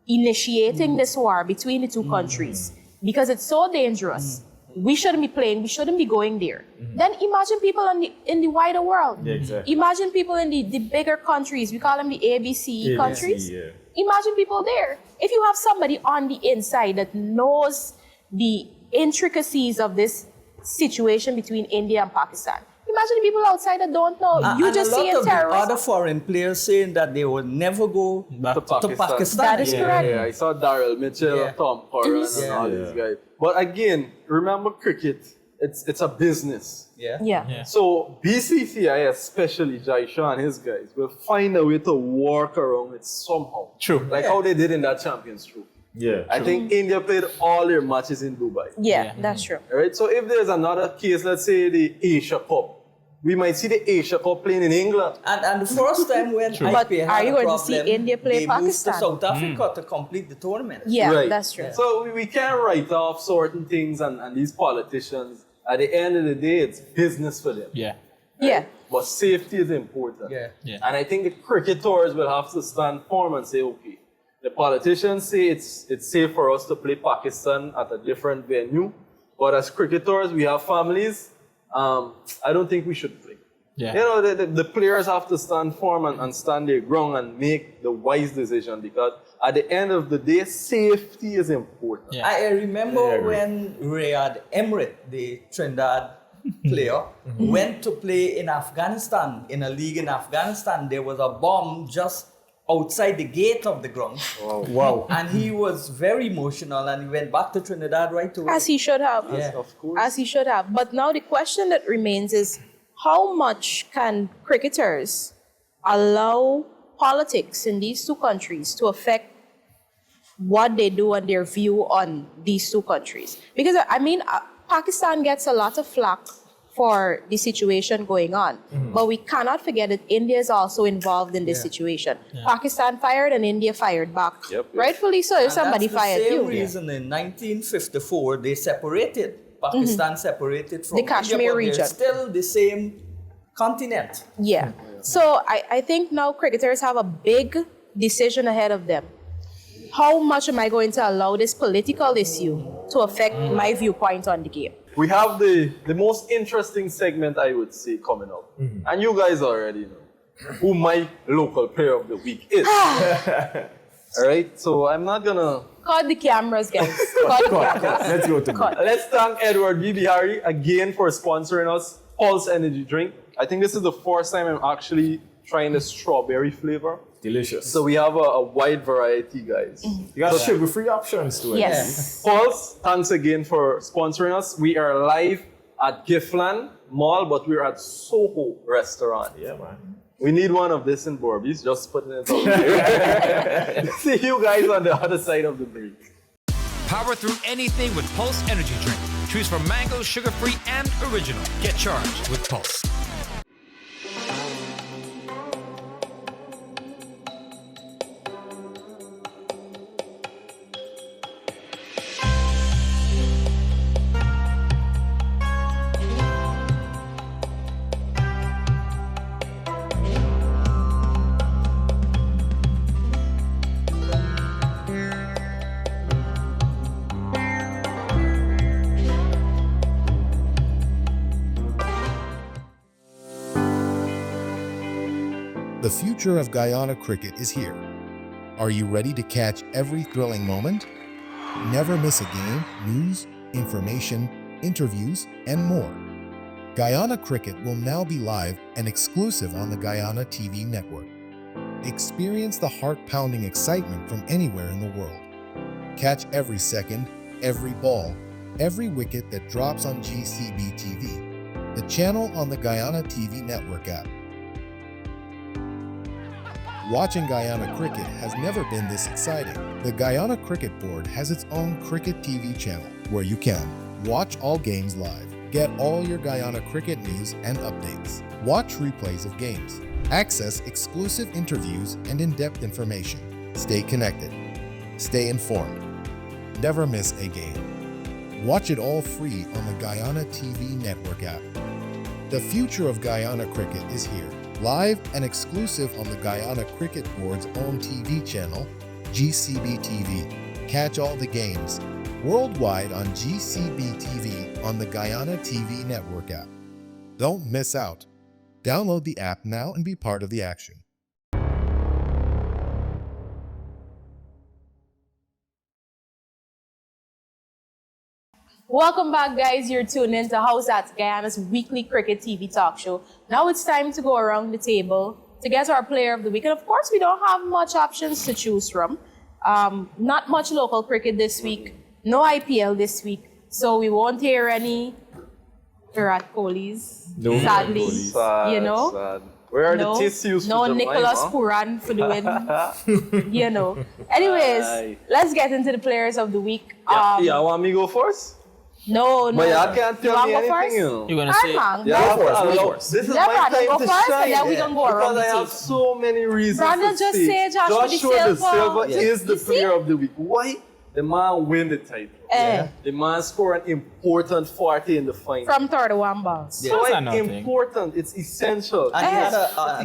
initiating this war between the two countries, because it's so dangerous, we shouldn't be playing, we shouldn't be going there. Then imagine people in the wider world. Yeah, exactly. Imagine people in the bigger countries, we call them the ABC countries. Yeah. Imagine people there. If you have somebody on the inside that knows the intricacies of this situation between India and Pakistan, imagine the people outside that don't know. You and just a lot see of the terrorists. other foreign players saying that they would never go to Pakistan. That is correct. Yeah, I saw Daryl Mitchell, Yeah. Tom Curran, and all these guys. But again, remember cricket, it's a business. Yeah. So BCCI, especially Jaisha and his guys, will find a way to work around it somehow. True. Like how they did in that Champions Trophy. Yeah. I think India played all their matches in Dubai. Yeah, that's true. All right. So if there's another case, let's say the Asia Cup, we might see the Asia Cup playing in England. And the first time when But IPA are had you a going to problem, see India play they moved Pakistan? to South Africa to complete the tournament. Yeah, Right. that's true. So we can't write off certain things and these politicians. At the end of the day, it's business for them. Yeah. Yeah. But safety is important. Yeah. And I think the cricketers will have to stand firm and say, okay, the politicians say it's safe for us to play Pakistan at a different venue. But as cricketers, we have families. I don't think we should play. Yeah. You know, the players have to stand firm and stand their ground and make the wise decision, because at the end of the day, safety is important. Yeah. I remember Yeah, I agree. when Riyad Emirates, the Trinidad player, went to play in Afghanistan, in a league in Afghanistan. There was a bomb just outside the gate of the ground. Wow. And he was very emotional and he went back to Trinidad right away. As he should have. Yeah. Of course. As he should have. But now the question that remains is, how much can cricketers allow politics in these two countries to affect what they do and their view on these two countries? Because, I mean, Pakistan gets a lot of flack for the situation going on. But we cannot forget that India is also involved in this situation. Pakistan fired and India fired back. Yep. Rightfully so, if And somebody that's the fired same you. reason in 1954 they separated. Pakistan separated from The India, Kashmir but region. they're still the same continent. Yeah. So I think now cricketers have a big decision ahead of them. How much am I going to allow this political issue to affect my viewpoint on the game? We have the most interesting segment, I would say, coming up. And you guys already know who my local player of the week is. All right, so I'm not gonna... Cut the cameras, guys. Cut the cameras. Let's go to Cut. Let's thank Edward B. Bihari again for sponsoring us, Pulse Energy Drink. I think this is the first time I'm actually trying the strawberry flavor. Delicious. So we have a wide variety, guys. You got sugar-free options to it. Yes. Pulse, thanks again for sponsoring us. We are live at Giftland Mall, but we're at Soho Restaurant. Yeah, man. We need one of this in Borby's, just putting it out there. See you guys on the other side of the break. Power through anything with Pulse Energy Drink. Choose from mango, sugar-free, and original. Get charged with Pulse. The future of Guyana cricket is here. Are you ready to catch every thrilling moment? Never miss a game, news, information, interviews, and more. Guyana cricket will now be live and exclusive on the Guyana TV network. Experience the heart-pounding excitement from anywhere in the world. Catch every second, every ball, every wicket that drops on GCB TV, the channel on the Guyana TV network app. Watching Guyana cricket has never been this exciting. The Guyana Cricket Board has its own Cricket TV channel where you can watch all games live, get all your Guyana cricket news and updates, watch replays of games, access exclusive interviews and in-depth information, stay connected, stay informed, never miss a game. Watch it all free on the Guyana TV Network app. The future of Guyana cricket is here, live and exclusive on the Guyana Cricket Board's own TV channel, GCB TV. Catch all the games worldwide on GCB TV on the Guyana TV Network app. Don't miss out. Download the app now and be part of the action. Welcome back, guys. You're tuned in to Howzat, Guyana's weekly cricket TV talk show. Now it's time to go around the table to get our player of the week. And of course, we don't have much options to choose from. Not much local cricket this week. No IPL this week. So we won't hear any Virat Kohlis, sadly. You know? Sad. Where are the tissues no for the Nicholas wine, Puran for the win. You know. Anyways, let's get into the players of the week. Yeah, want me go first? No. But y'all can't You tell me wanna go anything, first? you know. You're gonna say Yeah, Go first. this is Let my Brandon go time to first, shine. and then we can go around because the I have table. so many reasons Brandon, to just say say Joshua De De Silva. Silva Yeah. is the You see? player of the week. Why? The man win the title. The man scored an important 40 in the final. From 31 balls. So That's like not nothing. important, it's essential. And he had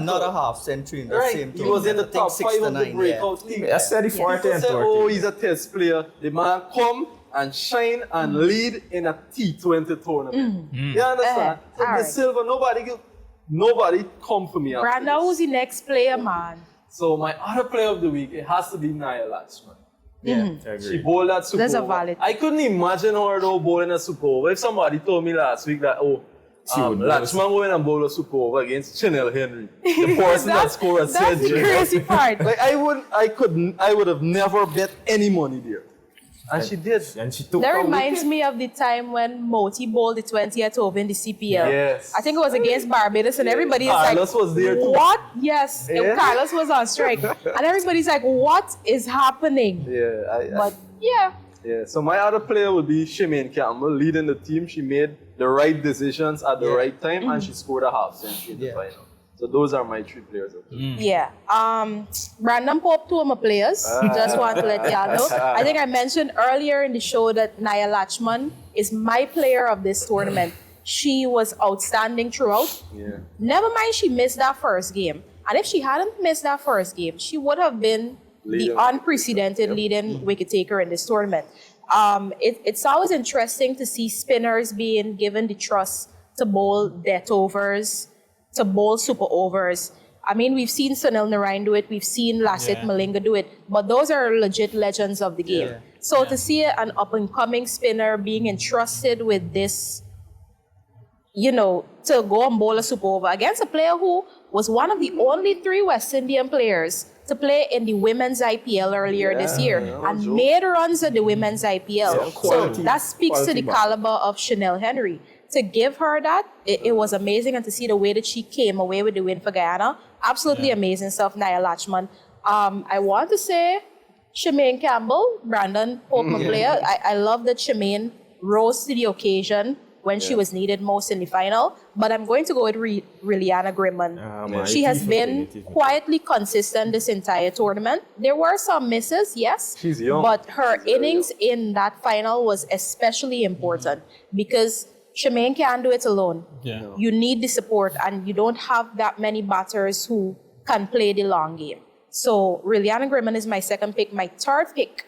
another half century in the Right, same he tournament. was in the I think top 5 of the 6-9, breakout league. A steady 40 and People 30. say, oh, he's a test player. The man come and shine and lead in a T20 tournament. You understand? So alright. De Silva, nobody come for me. after Brandon, this. who's the next player, man? So my other player of the week, it has to be Nia Latchman. I She agree. bowled that super That's a over. valid- I couldn't imagine her though bowling a super over. If somebody told me last week that, She would bowl a Latchman going and bowl a super over against Chanel Henry, the person that scored a That's the century. crazy part. Like I would have never bet any money there. And she did. And she took That a reminds wicket. me of the time when Moti bowled the 20th over in the CPL. Yes. I think it was against Barbados, and everybody is Carlos like, was there too. what? Yes, Yeah. Carlos was on strike. And everybody's like, what is happening? But yeah, Yeah, so my other player would be Shemaine Campbell, leading the team. She made the right decisions at the right time, and she scored a half century in the final. So those are my 3 players. yeah. Brandon Pope, 2 of my players. Just want to let y'all know. I think I mentioned earlier in the show that Nia Latchman is my player of this tournament. She was outstanding throughout. Yeah. Never mind, she missed that first game. And if she hadn't missed that first game, she would have been Leader. the unprecedented leading wicket taker in this tournament. It's always interesting to see spinners being given the trust to bowl death overs, to bowl super overs. I mean, we've seen Sunil Narayan do it, we've seen Lasith Malinga do it, but those are legit legends of the game. So to see an up-and-coming spinner being entrusted with this, you know, to go and bowl a super over against a player who was one of the only 3 West Indian players to play in the women's IPL earlier this year and made runs at the women's IPL. So that speaks to the caliber of Chanel Henry. To give her that, it was amazing, and to see the way that she came away with the win for Guyana, absolutely amazing stuff, Nia Latchman. I want to say Shemaine Campbell, Brandon Pope, my player. I love that Shemaine rose to the occasion when she was needed most in the final, but I'm going to go with Liliana Grimman. She has been quietly consistent this entire tournament. There were some misses, yes, She's young. but her innings in that final was especially important because Shemaine can't do it alone. Yeah. You need the support, and you don't have that many batters who can play the long game. So Liliana Grimman is my second pick. My third pick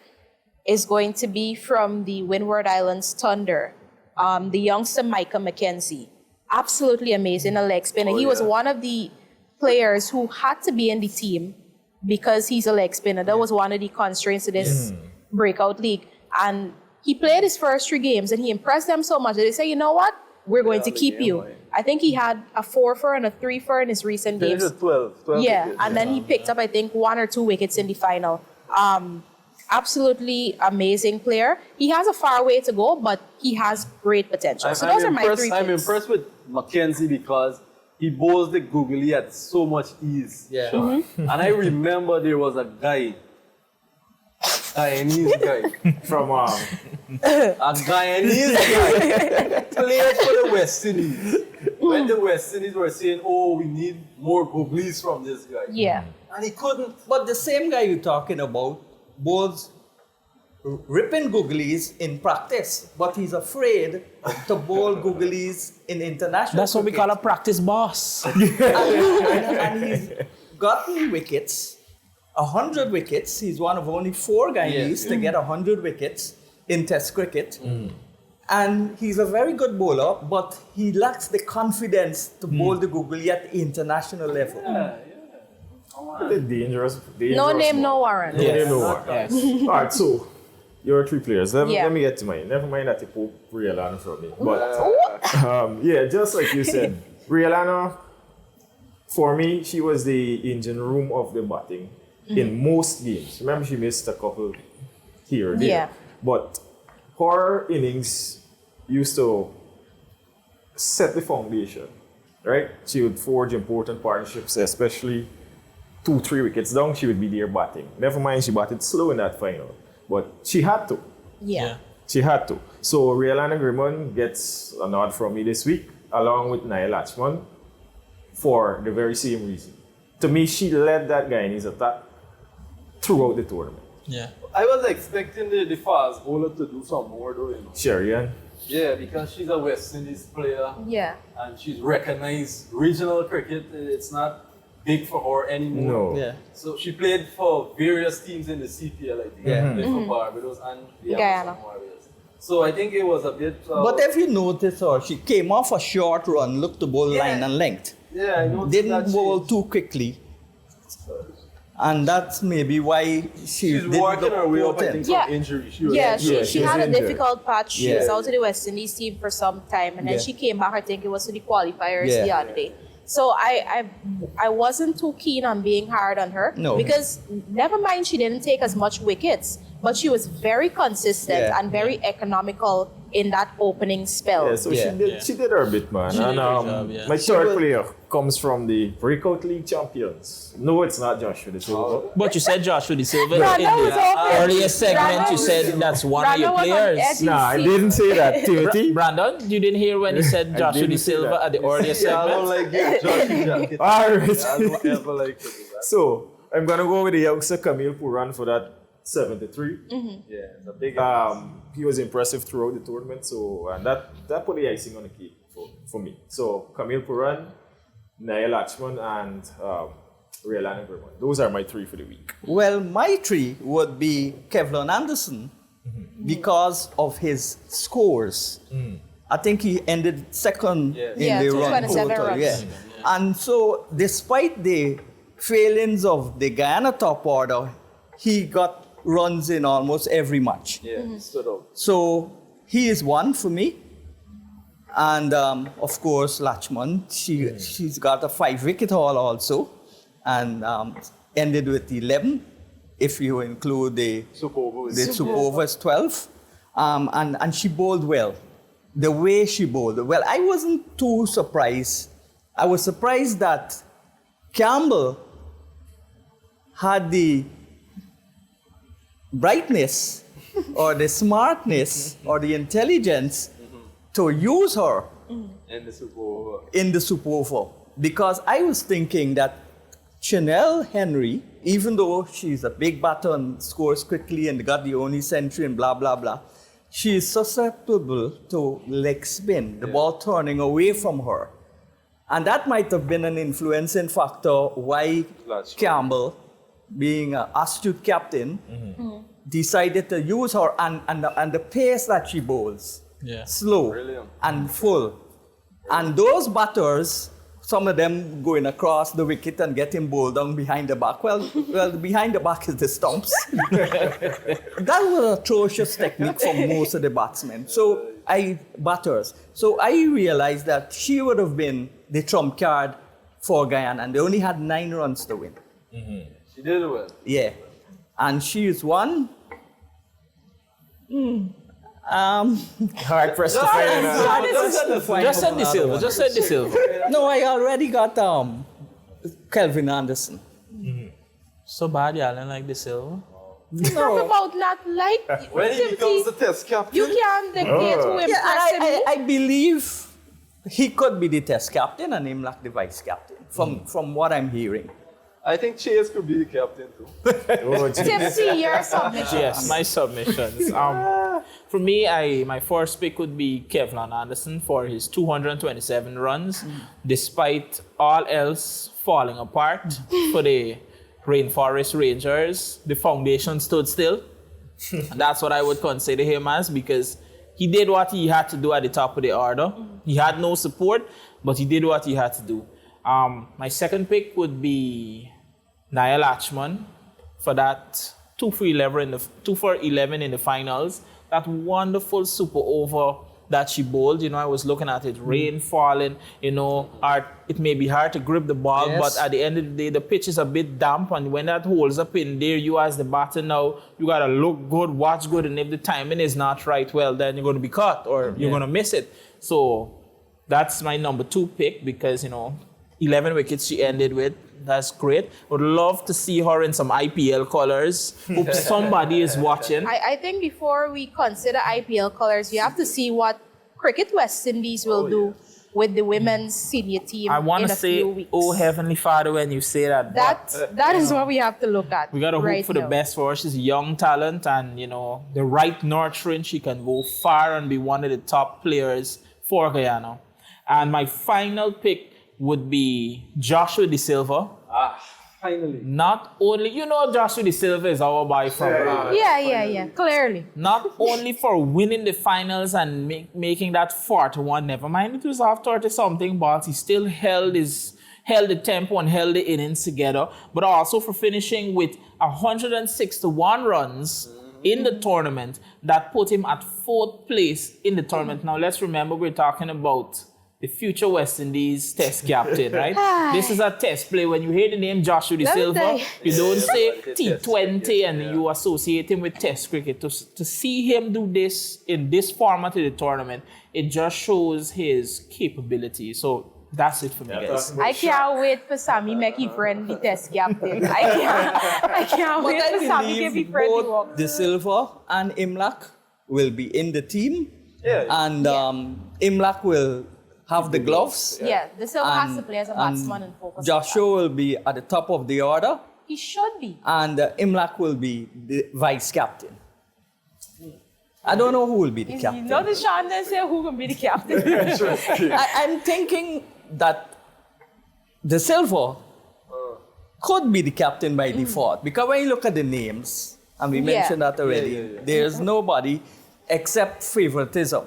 is going to be from the Windward Islands Thunder, the youngster Micah McKenzie. Absolutely amazing, a leg spinner. He was one of the players who had to be in the team because he's a leg spinner. That was one of the constraints of this breakout league. And he played his first 3 games and he impressed them so much that they say, you know what? We're going to keep you. I think he had a 4-for and a 3-for in his recent games. 12 Yeah, wickets. and then he picked up, I think, 1 or 2 wickets in the final. Absolutely amazing player. He has a far way to go, but he has great potential. So those are my 3 picks. I'm impressed with Mackenzie because he bowls the googly at so much ease. Yeah. And I remember there was a guy, Guyanese guy, From a Guyanese guy played for the West Indies. When the West Indies were saying, oh, we need more googlies from this guy. Yeah. And he couldn't. But the same guy you're talking about bowls ripping googlies in practice, but he's afraid to bowl googlies in international. That's what we cricket. call a practice boss. And he's gotten wickets, 100 wickets. He's one of only 4 Guyanese to get 100 wickets in Test cricket. And he's a very good bowler, but he lacks the confidence to bowl the googly at the international level. It's dangerous. No name, no warrant. No name, no warrant. Yes. All right, so your 3 players. Let Yeah. me get to mine. Never mind that you pull Rialana from me. But yeah, just like you said, Rialana, for me, she was the engine room of the batting in most games. Remember, she missed a couple here or there. Yeah. But her innings used to set the foundation, right? She would forge important partnerships, especially 2-3 wickets down, she would be there batting. Never mind, she batted slow in that final, but she had to. Yeah. She had to. So Rialana Grimond gets a nod from me this week, along with Nia Lachman, for the very same reason. To me, she led that Guyanese attack throughout the tournament. Yeah. I was expecting the fast bowler to do some more though, you know. Sherian. Yeah, because she's a West Indies player Yeah. and she's recognized regional cricket. It's not big for her anymore. No. Yeah. So she played for various teams in the CPL, I think. Yeah. She played for Barbados and the Guyana. Amazon Warriors. So I think it was a bit. But if you notice her, she came off a short run, looked to bowl line and length. yeah, I noticed Didn't that bowl too quickly. And that's maybe why she's didn't working look her way up, I potent. think, Yeah. from injury. She was Yeah, she she was had a injured. difficult patch. She Yeah. was out of the West Indies team for some time, and then Yeah. she came back. I think it was to the qualifiers Yeah. the other day. So I wasn't too keen on being hard on her No. because never mind she didn't take as much wickets, but she was very consistent Yeah. and very economical in that opening spell. Yeah, so Yeah. she did her bit, man. She did and a good job, yeah. my She third was- player comes from the Breakout League champions. No, it's not Joshua De Silva. But you said Joshua De Silva in Brandon was the off it. earlier segment. Brandon You was- said that's one of your Brandon was on players. edge. Nah, I didn't say that, Timothy. Brandon, you didn't hear when he said I Joshua didn't De say Silva that. at the earlier Yeah, I segment? don't like giving Josh jacket. All I right. don't ever like to do that. So I'm gonna go with the youngster Camille Puran for that 73. Yeah, it's a big. He was impressive throughout the tournament, so and that put the icing on the cake for me. So Camille Puran, Nia Lachman, and Rialana Grimond. Those are my 3 for the week. Well, my 3 would be Kevlin Anderson because of his scores. I think he ended second Yeah. in Yeah, the run 227 total. runs. Yeah. And so, despite the failings of the Guyana top order, he got runs in almost every match. Yeah, stood out. So he is one for me. And of course, Lachman, she's got a 5-wicket haul also, and ended with 11, if you include the super overs 12. And she bowled well. The way she bowled, well, I wasn't too surprised. I was surprised that Campbell had the brightness or the smartness or the intelligence to use her And the super over. in the super over. Because I was thinking that Chanel Henry, even though she's a big batter and scores quickly and got the only century and blah, blah, blah, she is susceptible to leg spin, the ball turning away from her. And that might have been an influencing factor why That's true. Campbell, being an astute captain, decided to use her and the pace that she bowls. Yeah. Slow Brilliant. and full. And those batters, some of them going across the wicket and getting bowled down behind the back. Well, behind the back is the stumps. That was an atrocious technique for most of the batsmen. So I realized that she would have been the trump card for Guyana, and they only had 9 runs to win. She did well. Yeah. And she is one. Hard pressed to find Just said De Silva. Just said De Silva. No, I already got Kelvin Anderson. So bad, y'all don't like De Silva? Talk about not like When he becomes the test captain, you can't dictate who Yeah, impress him. I believe he could be the test captain and him like the vice captain, from what I'm hearing. I think Chase could be the captain too. Oh, geez. Tipsy, your submission. Yes, my submissions. For me, my first pick would be Kevlon Anderson for his 227 runs, despite all else falling apart for the Rainforest Rangers. The foundation stood still. And that's what I would consider him as, because he did what he had to do at the top of the order. He had no support, but he did what he had to do. My second pick would be Nia Latchman for that 2 for 11 in the finals. That wonderful super over that she bowled. I was looking at it, rain falling, it may be hard to grip the ball, Yes. but at the end of the day, the pitch is a bit damp, and when that holds up in there, you as the batter now, you gotta look good, watch good, and if the timing is not right, well, then you're gonna be caught or you're gonna miss it. So that's my number 2 pick because, 11 wickets she ended with. That's great. Would love to see her in some IPL colors. Hope somebody is watching. I think before we consider IPL colors, we have to see what Cricket West Indies will do with the women's senior team I want in to a say, few weeks. oh Heavenly Father, when you say that. That is what we have to look at. We got to hope right for now. the best for her. She's a young talent, and, the right nurturing, she can go far and be one of the top players for Guyana. And my final pick would be Joshua De Silva. Finally. Not only, Joshua De Silva is our boy from Yeah, clearly. not only for winning the finals and making that 4-1, never mind it was off 30-something balls, he still held the tempo and held the innings together, but also for finishing with 161 runs in the tournament that put him at 4th place in the tournament. Now let's remember we're talking about the future West Indies test captain, right? This is a test play. When you hear the name Joshua De Let me Silva, tell you. you don't say T20 and you associate him with test cricket. To see him do this in this format of the tournament, it just shows his capability. So that's it for me, guys. I can't wait for Sammy make his friend the test captain. I can't But wait I for Sammy to be believe friend the both work. De Silva and Imlak will be in the team. And Imlak will have the gloves. Yeah, the Silva has to And- play as a and batsman and focus on Joshua will be at the top of the order, that. He should be. and Imlak will be the vice captain. I don't know who will be the You captain. know the Sean then say who can be the captain. I'm thinking that De Silva could be the captain by default, because when you look at the names, and we Yeah. mentioned that already, there's nobody except favoritism.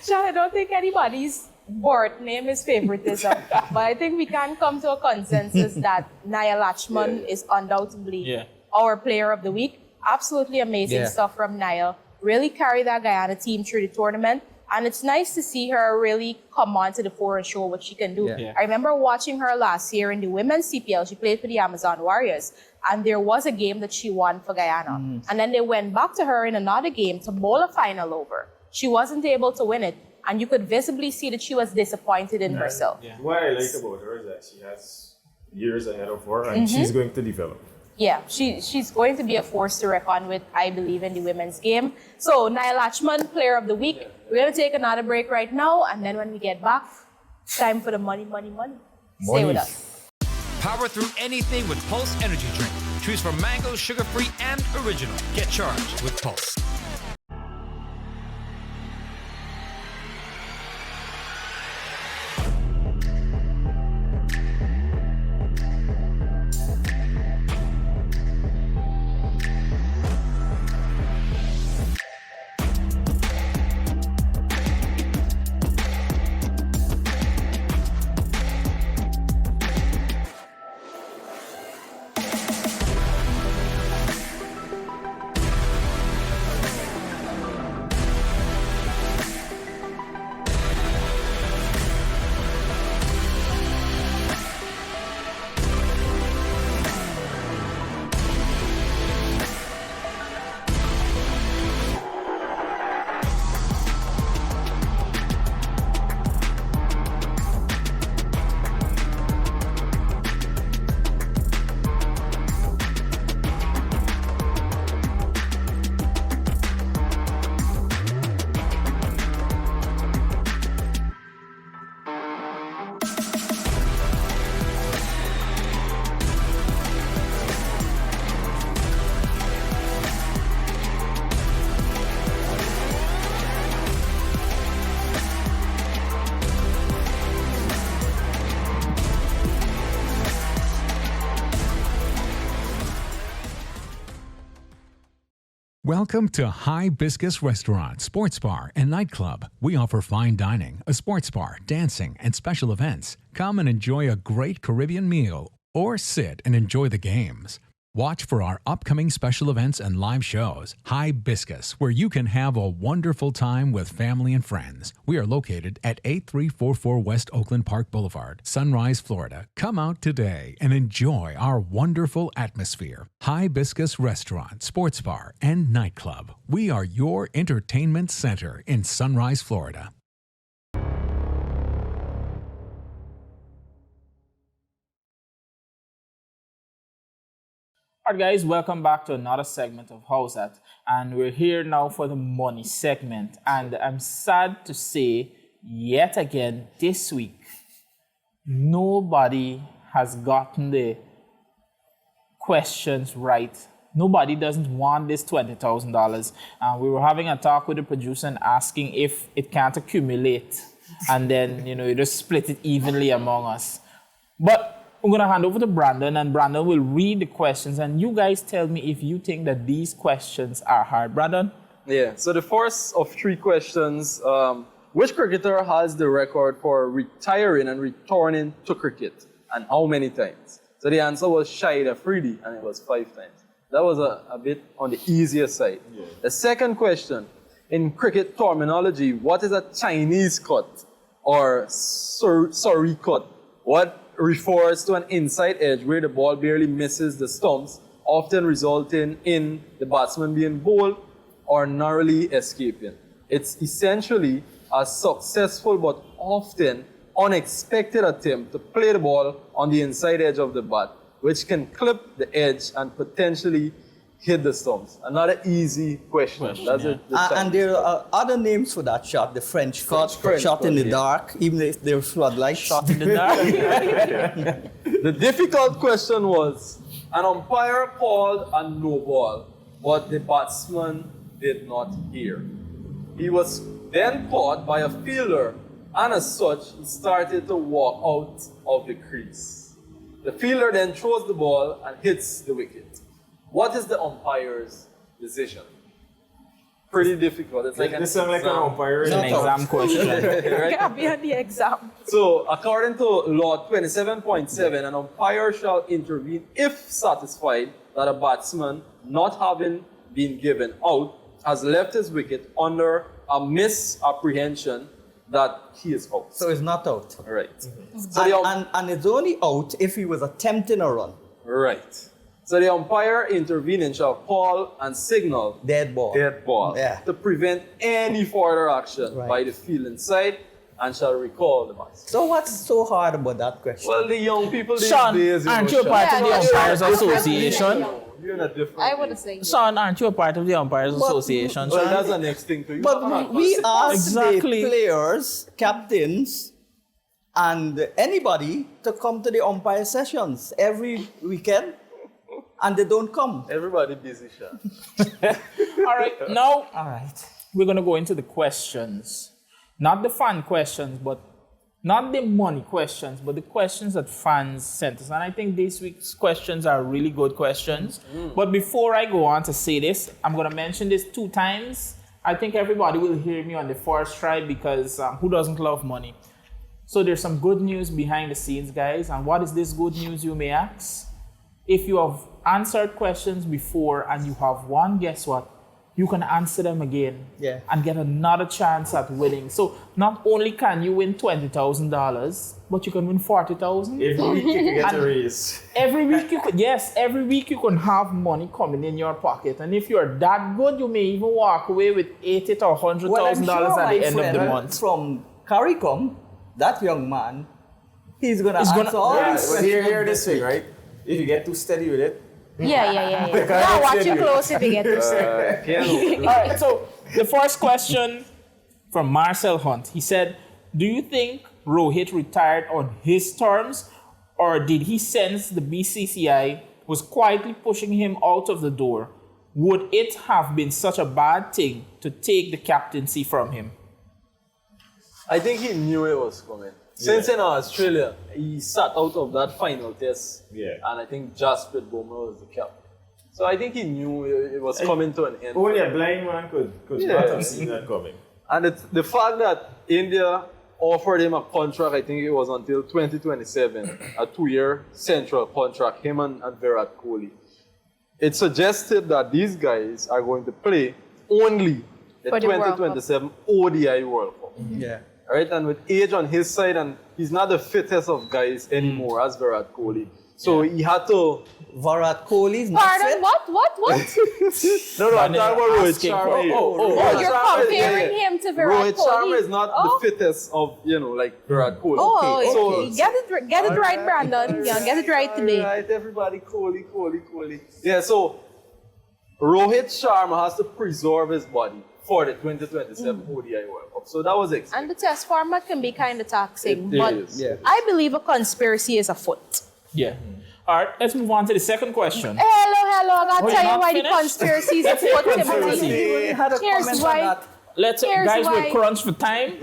Sean, I don't think anybody's birth name is favoritism, but I think we can come to a consensus that Nia Latchman is undoubtedly our player of the week. Absolutely amazing stuff from Nia. Really carried that Guyana team through the tournament. And it's nice to see her really come onto the fore and show what she can do. Yeah. I remember watching her last year in the women's CPL. She played for the Amazon Warriors. And there was a game that she won for Guyana. And then they went back to her in another game to bowl a final over. She wasn't able to win it. And you could visibly see that she was disappointed in herself. What I like about her is that she has years ahead of her and she's going to develop. Yeah, she's going to be a force to reckon with, I believe, in the women's game. So, Nia Latchman, player of the week. We're going to take another break right now. And then when we get back, time for the money. Stay with us. Power through anything with Pulse Energy Drink. Choose from mango, sugar-free, and original. Get charged with Pulse. Welcome to Hibiscus Restaurant, Sports Bar, and Nightclub. We offer fine dining, a sports bar, dancing, and special events. Come and enjoy a great Caribbean meal or sit and enjoy the games. Watch for our upcoming special events and live shows. Hibiscus, where you can have a wonderful time with family and friends. We are located at 8344 West Oakland Park Boulevard, Sunrise, Florida. Come out today and enjoy our wonderful atmosphere. Hibiscus Restaurant, Sports Bar, and Nightclub. We are your entertainment center in Sunrise, Florida. Alright guys, welcome back to another segment of Howzat, and we're here now for the money segment. And I'm sad to say, yet again this week, nobody has gotten the questions right. Nobody doesn't want this $20,000. We were having a talk with the producer and asking if it can't accumulate, and then you just split it evenly among us. But I'm going to hand over to Brandon, and Brandon will read the questions, and you guys tell me if you think that these questions are hard. Brandon? Yeah, so the first of three questions, which cricketer has the record for retiring and returning to cricket, and how many times? So the answer was Shahid Afridi, and it was 5 times. That was a bit on the easier side. Yeah. The second question, in cricket terminology, what is a Chinese cut or sorry cut? What refers to an inside edge where the ball barely misses the stumps, often resulting in the batsman being bowled or narrowly escaping. It's essentially a successful but often unexpected attempt to play the ball on the inside edge of the bat, which can clip the edge and potentially hit the stumps. Another easy question. That's yeah. it. And there are other names for that shot, the French cut, shot in the dark, even if there's floodlights. Shot in the dark? The difficult question was, an umpire called a no ball, but the batsman did not hear. He was then caught by a fielder, and as such, he started to walk out of the crease. The fielder then throws the ball and hits the wicket. What is the umpire's decision? Pretty difficult. It's like This sounds like an umpire. It's an exam question. right? Yeah, behind the exam. So, according to Law 27.7, an umpire shall intervene if satisfied that a batsman, not having been given out, has left his wicket under a misapprehension that he is out. So it's not out. Right. Mm-hmm. So And it's only out if he was attempting a run. right. So the umpire intervening shall call and signal Dead ball. Yeah. to prevent any further action Right. by the fielding side and shall recall the batsman. So what's so hard about that question? Well, the young people these Sean, days, aren't you a part of the Yeah, Umpires yeah. Association? You're in a different I would league. say. Sean, aren't you a part of the Umpires Association, Well, Sean? that's the next thing to you. But we ask Exactly. the players, captains, and anybody to come to the umpire sessions every weekend, and they don't come. Everybody busy, Sean. All right. We're going to go into the questions. Not the fun questions, but not the money questions, but the questions that fans sent us. And I think this week's questions are really good questions. But before I go on to say this, I'm going to mention this 2 times. I think everybody will hear me on the first try because who doesn't love money? So there's some good news behind the scenes, guys. And what is this good news, you may ask? If you have answered questions before and you have won, guess what? You can answer them again and get another chance at winning. So not only can you win $20,000, but you can win $40,000. Every week you can get a raise. Every week you can have money coming in your pocket. And if you're that good, you may even walk away with $80,000 or $100,000 at the end of the month. From CARICOM, that young man, he's going to answer all these But here this thing, right? If you get too steady with it, Yeah. Now watch it close if you get to All right, so the first question from Marcel Hunt. He said, do you think Rohit retired on his terms, or did he sense the BCCI was quietly pushing him out of the door? Would it have been such a bad thing to take the captaincy from him? I think he knew it was coming. Since in Australia, he sat out of that final test. Yeah. And I think Jasprit Bumrah was the captain. So I think he knew it was coming to an end. Only a blind man could not have seen that coming. And it's the fact that India offered him a contract, I think it was until 2027, a 2-year central contract, him and Virat Kohli. It suggested that these guys are going to play only the For the World Cup. 2027 ODI World Cup. Yeah. Right? And with age on his side, and he's not the fittest of guys anymore as Virat Kohli. So he had to... Virat Kohli is not Pardon? fit. What? No, I'm talking about Rohit Asking Sharma. for- here. Oh, Rohit you're Sharma is- comparing him to Virat Rohit Kohli. Sharma is not the fittest of, like Virat Kohli. Oh, So- okay. Get it right, Brandon. Yeah, get it right today. Right, everybody, Kohli. Yeah, so Rohit Sharma has to preserve his body for the 2027 ODI World Cup. So that was exciting. And the test format can be kind of taxing, It but is. Yeah. I believe a conspiracy is afoot. Yeah. All right, let's move on to the second question. Hello. I gotta Oh, tell you're you not why finished? the conspiracy is afoot, Conspiracy. Timothy. Had a Here's comment why. on that. Let's Here's guys, why. we're crunched for time.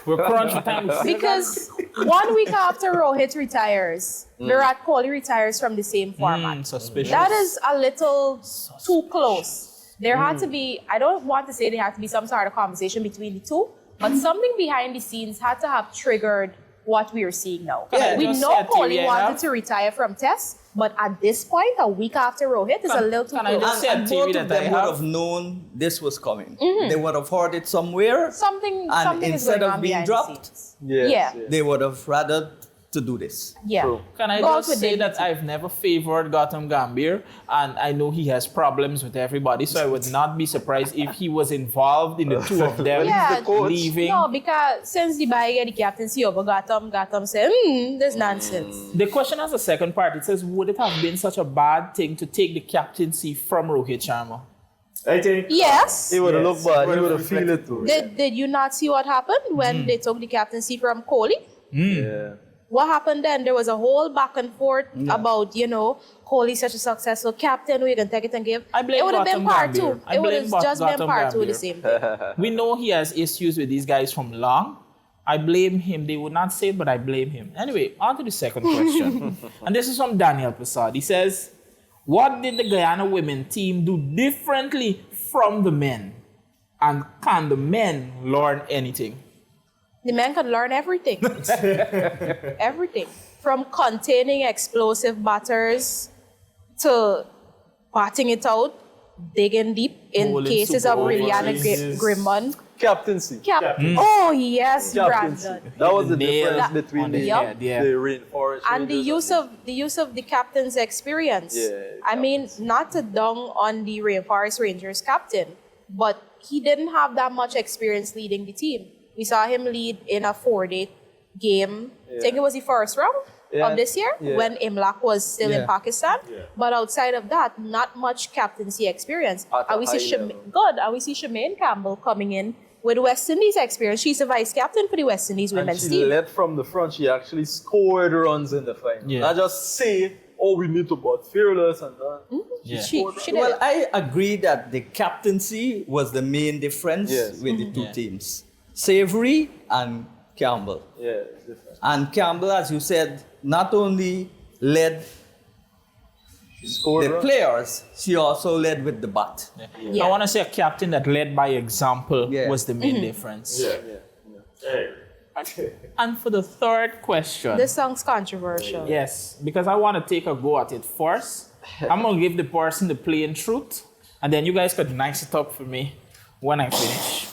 We're crunched for time. Because 1 week after Rohit retires, Virat Kohli retires from the same format. Suspicious. That is a little too close. There had to be, I don't want to say there had to be some sort of conversation between the two, but something behind the scenes had to have triggered what we are seeing now. Yeah, We just know say a theory Kohli I wanted have. to retire from Test, but at this point, a week after Rohit is a little too can I close. just say a And theory both of that I them would have? have known this was coming. They would have heard it somewhere, Something and is instead going of on being behind the dropped, scenes. Yes, Yeah. they would have rather to do this. Yeah. True. Can I Go out just with say dignity. that I've never favored Gautam Gambhir, and I know he has problems with everybody, so I would not be surprised if he was involved in the two of them Yeah, leaving. No, because since the buy get the captaincy over Gautam said, there's nonsense. The question has a second part. It says, would it have been such a bad thing to take the captaincy from Rohit Sharma? I think Yes. He would have Yes. looked bad. Would He have would have feel it too. Did you not see what happened when they took the captaincy from Kohli? Yeah. What happened then? There was a whole back and forth about, Kohli such a successful captain who you can take it and give. I blame it would have been Gautam part Gambhir. two. I It would blame have just been Gautam part two of the Gambhir. same thing. We know he has issues with these guys from long. I blame him. They would not say it, but I blame him. Anyway, on to the second question. And this is from Daniel Prasad. He says, what did the Guyana women team do differently from the men? And can the men learn anything? The men can learn everything. Everything. From containing explosive batters to batting it out, digging deep in Bowling cases super of Liliana overs. Grimmon. Captaincy. Oh, yes, Captaincy. Brandon. That was the Nail difference on between the the, head, yeah. the rainforest. And the rangers use of the captain's experience. Yeah, I mean, not to dung on the Rainforest Rangers captain, but he didn't have that much experience leading the team. We saw him lead in a 4-day game. I think it was the first round of this year when Imlak was still in Pakistan. But outside of that, not much captaincy experience. At a And we see high level. And we see Shemaine Campbell coming in with West Indies experience. She's a vice captain for the West Indies and women's she team. led from the front. She actually scored runs in the final. Yeah. Not just say, oh, we need to bat fearless and that. Yeah. She did Well, it. I agree that the captaincy was the main difference Yes. with the two teams. Savory and Campbell. Yeah, it's different. And Campbell, as you said, not only led She scored the runs. players, she also led with the bat. Yeah. I want to say a captain that led by example Yeah. was the main difference. Hey. And for the third question, This song's controversial. yes, because I want to take a go at it first. I'm going to give the person the plain truth, and then you guys could nice it up for me when I finish.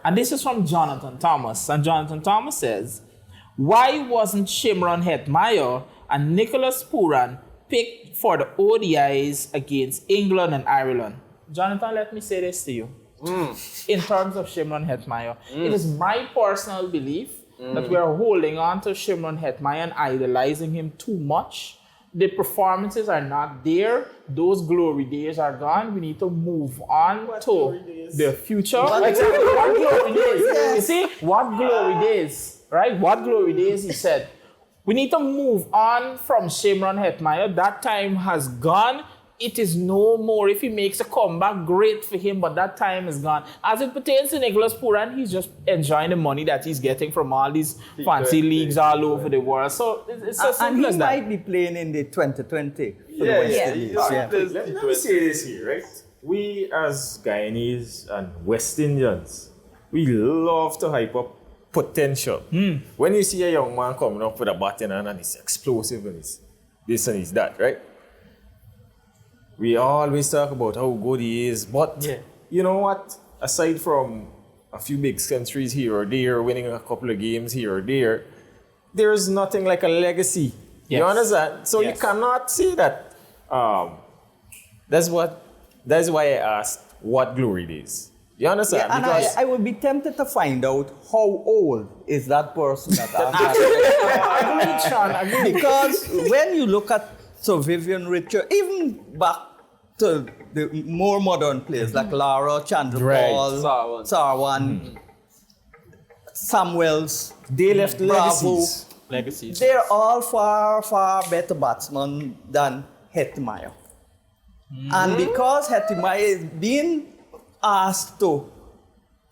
And this is from Jonathan Thomas. And Jonathan Thomas says, why wasn't Shimron Hetmeyer and Nicholas Puran picked for the ODIs against England and Ireland? Jonathan, let me say this to you. In terms of Shimron Hetmeyer, it is my personal belief that we are holding on to Shimron Hetmeyer and idolizing him too much. The performances are not there. Those glory days are gone. We need to move on to the future. Exactly. What glory days? You see? What glory days? Right? What glory days, he said. We need to move on from Shimron Hetmeyer. That time has gone. it is no more. If he makes a comeback, great for him, but that time is gone. As it pertains to Nicholas Pooran, he's just enjoying the money that he's getting from all these fancy leagues all over the world. So it's as And simple he as that. might be playing in the 2020 for the West Indies. Yeah. Let me say this here, right? We as Guyanese and West Indians, we love to hype up potential. When you see a young man coming up with a bat in hand and he's explosive and he's this and he's that, right? We always talk about how good he is, but you know what? Aside from a few big centuries here or there, winning a couple of games here or there, there's nothing like a legacy. You understand? So you cannot say that. That's why I asked what glory days. You understand? Yeah, and because I would be tempted to find out how old is that person that asked that. Because when you look at Sir Vivian Richard, even back to the more modern players like Lara, Chandrapal, Sarwan, Samuels, they left Bravo, legacies. they're all far, far better batsmen than Hetmeyer. And because Hetmeyer is being asked to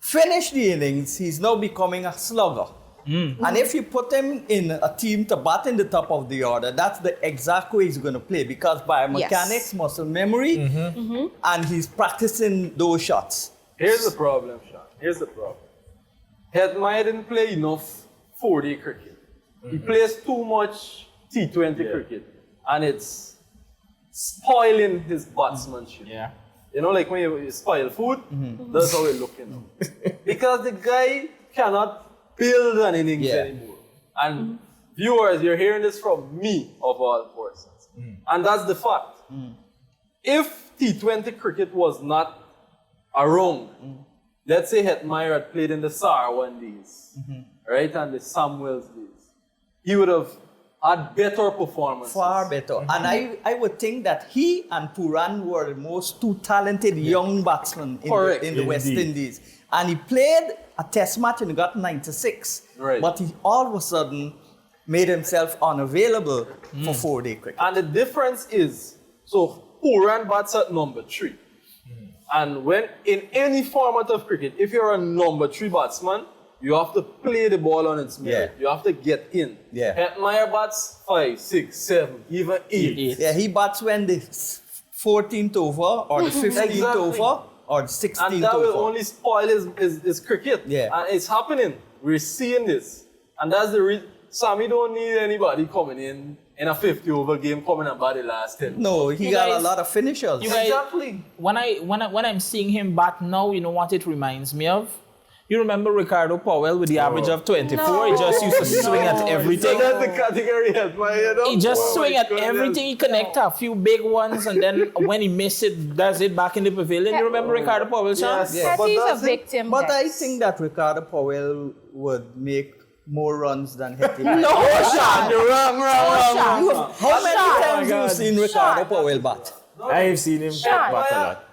finish the innings, he's now becoming a slugger. And if you put him in a team to bat in the top of the order, that's the exact way he's going to play because biomechanics, muscle memory, and he's practicing those shots. Here's the problem, Sean. Here's the problem. Hetmeyer didn't play enough 4-day cricket. He plays too much T20 cricket, and it's spoiling his batsmanship. Yeah. You know, like when you spoil food, that's how it's looking now. Because the guy cannot build an innings anymore. And viewers, you're hearing this from me of all persons. And that's the fact. If T20 cricket was not around, let's say Hetmeyer had played in the Sarwan days, right, and the Samuels days, he would have had better performances. Far better. And I would think that he and Pooran were the most two talented young batsmen in the West Indies. And he played a test match and he got 96. Right. But he all of a sudden made himself unavailable for 4-day cricket. And the difference is, so Pooran bats at number 3. And when in any format of cricket, if you're a number 3 batsman, you have to play the ball on its merit. You have to get in. Hetmeyer bats 5, 6, 7, even 8. Yeah, he bats when the 14th over or the 15th over or the 16th over. And that will only spoil his cricket. Yeah. And it's happening. We're seeing this. And that's the reason. Sammy don't need anybody coming in a 50 over game coming and bat the last 10. No, he got a lot of finishers. You guys, when I'm seeing him bat now, you know what it reminds me of? You remember Ricardo Powell with the average of 24? He just used to swing at everything. So that's the category Hetmeyer, you know? He just swing at everything. He connect a few big ones, and then when he miss it, does it back in the pavilion. You remember Ricardo Powell, Sean? Yes. He's a victim. But I think that Ricardo Powell would make more runs than Hetty. No, Sean, you're wrong. How many times have you seen Ricardo Powell bat? I've seen him bat a lot.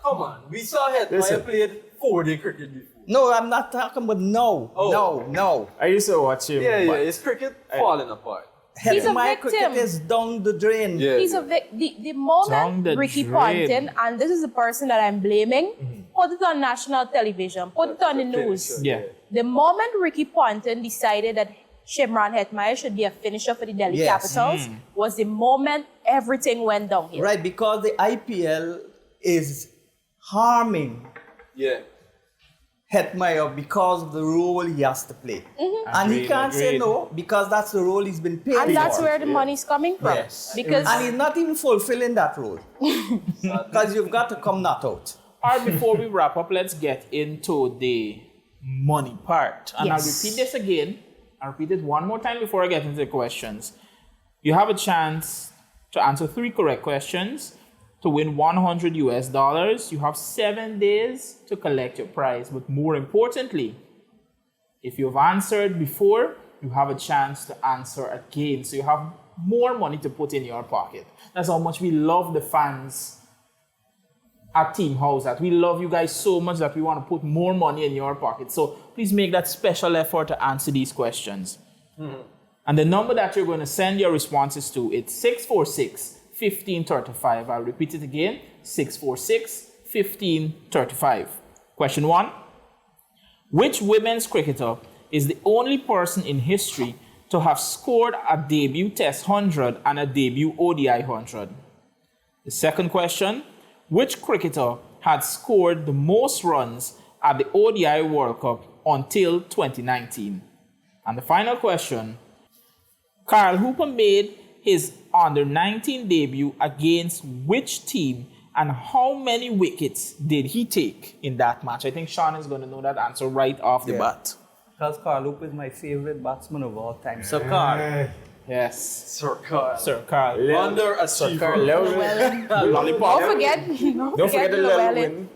Come on, we saw Hetmeyer played 4-day cricket before. No, I'm not talking about no. I used to watch him. His cricket falling apart. He's a My victim. cricket is down the drain. He's a the moment Ricky Ponting, and this is the person that I'm blaming, put it on national television, put it on the news. The moment Ricky Ponting decided that Shimron Hetmeyer should be a finisher for the Delhi Capitals was the moment everything went downhill. Right, because the IPL is harming Hetmeyer because of the role he has to play. And he can't say no because that's the role he's been paid And for. that's where the money's coming from. Because and he's not even fulfilling that role. Because you've got to come not out. All right, before we wrap up, let's get into the money part. And I'll repeat this again. I'll repeat it one more time before I get into the questions. You have a chance to answer 3 correct questions to win $100 US. You have 7 days to collect your prize. But more importantly, if you've answered before, you have a chance to answer again. So you have more money to put in your pocket. That's how much we love the fans at Team Howzat. We love you guys so much that we want to put more money in your pocket. So please make that special effort to answer these questions. And the number that you're going to send your responses to, it's 646 1535. I'll repeat it again, 646-1535. Question 1. Which women's cricketer is the only person in history to have scored a debut Test 100 and a debut ODI 100? The second question, which cricketer had scored the most runs at the ODI World Cup until 2019? And the final question, Carl Hooper made his under-19 debut against which team and how many wickets did he take in that match? I think Sean is going to know that answer right off the bat. Because Carl Hoop is my favorite batsman of all time. So Carl. Yes. Sir Carl. Sir Carl. Underachiever. Lollipop. Don't forget the Llewellyn.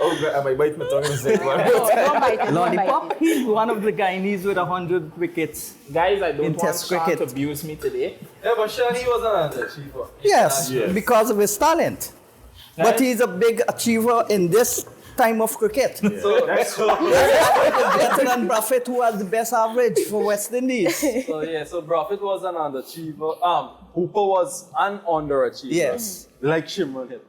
Oh, God, I might bite my tongue in a second. Don't bite it. Lollipop, he's one of the Guyanese with 100 wickets. Guys, I don't In want Test Sean cricket. to abuse me today. Yeah, but Sean, he was an underachiever. Yes, Yes. because of his talent. But Guys? he's a big achiever in this time of cricket. So Better than Buffett, who has the best average for West Indies. so Buffett was an underachiever. Hooper was an underachiever. Yes. Like Shimron Hitman.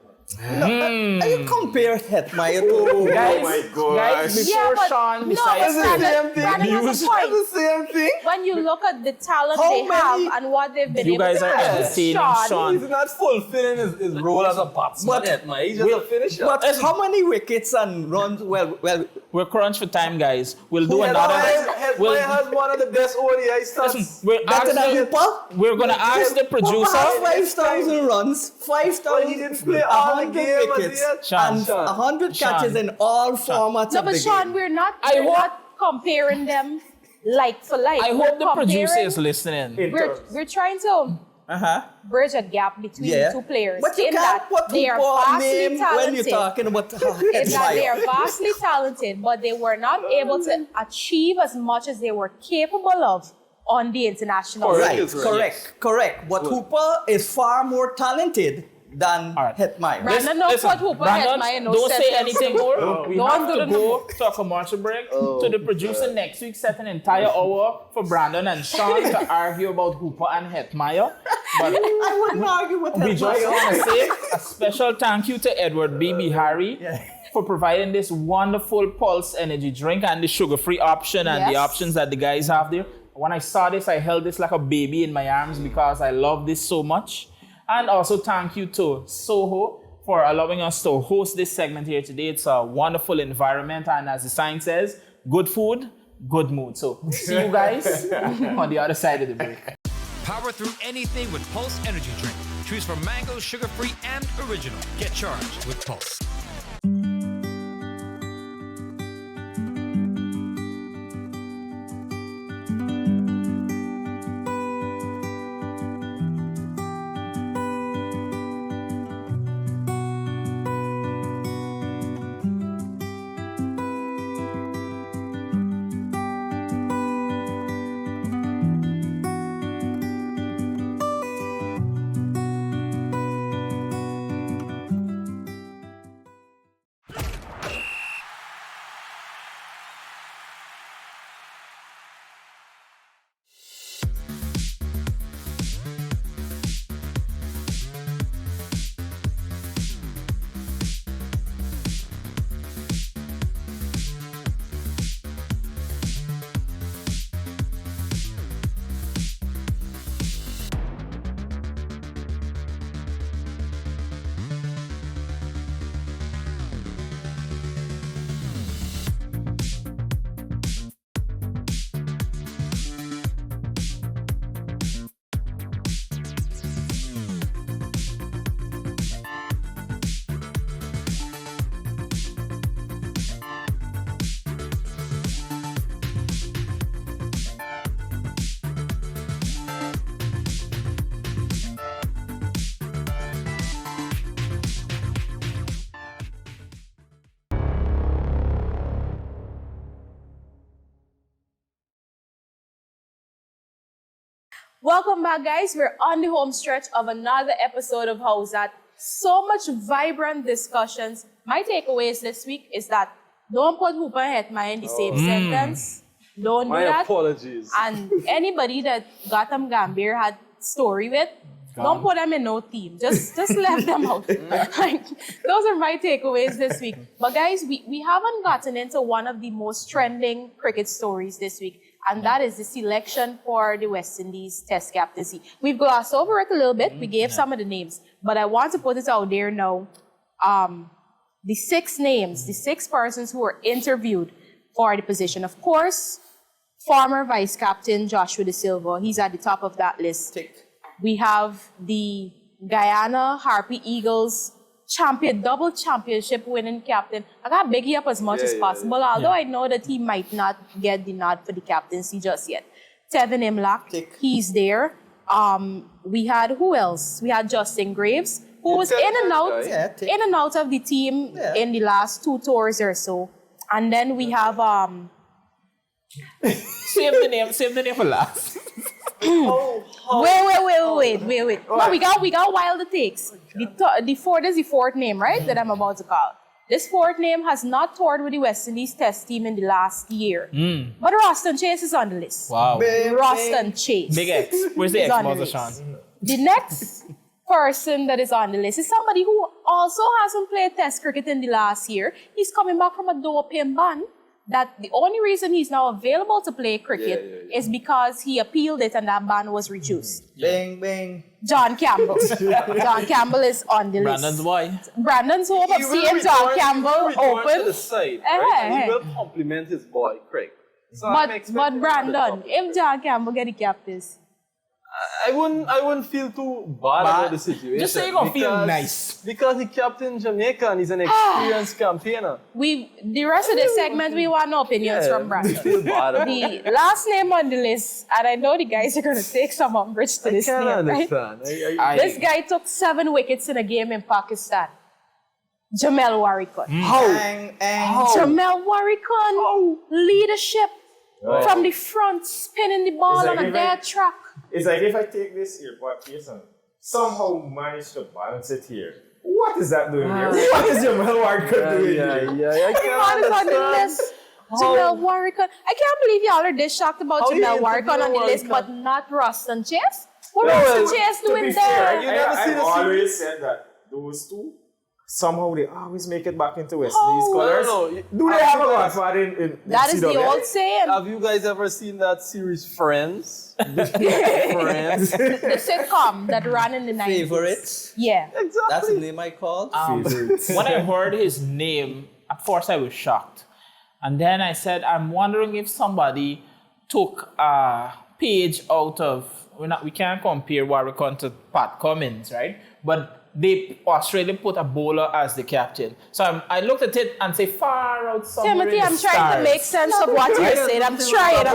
You compare Hetmeyer to Guys, my gosh. guys, before Sean decides Brandon has a point. the same thing. When you look at the talent How they many- have and what they've been you able guys to are do, entertaining Sean. He's not fulfilling his role as a batsman. But- Hitman. He's just a finisher. But how many wickets and runs? Well, We're crunched for time, guys. We'll do Hitman another. has one of the best ODI stats. Listen, we're better than Hooper. We're gonna ask the producer. 5,000 runs, 5,000, But he didn't play all the 100 game as wickets, yet. Sean, and Sean, 100 Sean. catches in all formats No, of but the Sean, game. we're not hope- comparing them like for like. I hope We're the comparing- producer is listening. We're trying to bridge a gap between the two players. But you in can't that put they are Hooper vastly name when you're talented. talking about In that they Hetmeyer. are vastly talented, but they were not able to achieve as much as they were capable of on the international Right, stage. correct. But Hooper is far more talented than All right. Hetmeyer. Brandon, no Listen, put Hooper Brandon, Hetmeyer, no don't say sentence. anything more. We Don't have do to the go to a commercial break. To the producer next week, set an entire hour for Brandon and Sean to argue about Hooper and Hetmeyer. But I wouldn't argue with we just Hetmeyer. want to say a special thank you to Edward B. Bihari for providing this wonderful Pulse energy drink and the sugar-free option and the Yes. options that the guys have there. When I saw this, I held this like a baby in my arms because I love this so much. And also thank you to Soho for allowing us to host this segment here today. It's a wonderful environment, and as the sign says, good food, good mood. So see you guys on the other side of the break. Power through anything with Pulse Energy Drink. Choose from mango, sugar-free, and original. Get charged with Pulse. Welcome back, guys. We're on the home stretch of another episode of Howzat. So much vibrant discussions. My takeaways this week is that don't put Hooper and Hetmeyer in the same sentence. Don't do My that. apologies. And anybody that Gotham Gambir had story with, Don't put them in no team. Just left them out. Like, those are my takeaways this week. But guys, we haven't gotten into one of the most trending cricket stories this week, and that is the selection for the West Indies Test captaincy. We've glossed over it a little bit. We gave some of the names, but I want to put it out there now. The 6 names, the 6 persons who were interviewed for the position. Of course, former vice captain Joshua De Silva. He's at the top of that list. We have the Guyana Harpy Eagles double championship winning captain. I got big up as much as possible, although I know that he might not get the nod for the captaincy just yet. Tevin Imlach, he's there. We had who else? We had Justin Graves, who was in and out of the team in the last 2 tours or so. And then we have Save the name for last. Wait. No, we got wilder takes. The fourth is the 4th name, right? That I'm about to call. This 4th name has not toured with the West Indies Test team in the last year. But Roston Chase is on the list. Wow. Roston Chase. Big X. Where's the is X, on the Mother list. Sean? The next person that is on the list is somebody who also hasn't played Test cricket in the last year. He's coming back from a doping ban. That the only reason he's now available to play cricket is because he appealed it and that ban was reduced. Bang, bang. John Campbell. John Campbell is on the list. Brandon's boy. Brandon's hope of seeing John Campbell to the open. side, right? And Hey. he will compliment his boy, Craig. So I'm expecting But him Brandon, at the top. if John Campbell get the captaincy, I wouldn't feel too bad about the situation. Just say you're gonna feel nice. Because he captained Jamaica and he's an experienced campaigner. the rest of this segment, we want no opinions from Brandon. Feel bad about it. The last name on the list, and I know the guys are going to take some umbrage to this I can't name, right? understand. This guy took 7 wickets in a game in Pakistan. Jamel Warikon. Bang, bang. Jamel Warikon, leadership from the front, spinning the ball on a dead track. It's like if I take this earpod case and somehow manage to balance it here. What is that doing here? What is Jamel Warikon doing here? I Everyone is on the list. Jamel Warikon. I can't believe y'all are this shocked about How Jamel you Warikon on the interview list, Warikon? but not Roston Chase. What No, Roston well, Chase To doing be fair, there? never seen I've a always said that those two, somehow they always make it back into West Indies Oh. colours. No. Do they have a godfather in That is the CWA? old saying. Have you guys ever seen that series Friends? Friends. The sitcom that ran in the 90s. Favorites. Yeah. That's the name I called. When I heard his name, at first I was shocked. And then I said, I'm wondering if somebody took a page out of, we can't compare Warwickon to Pat Cummins, right? But Australia put a bowler as the captain. So I looked at it and say far out somewhere Timothy, in the I'm trying to make sense of what you're saying. I'm trying.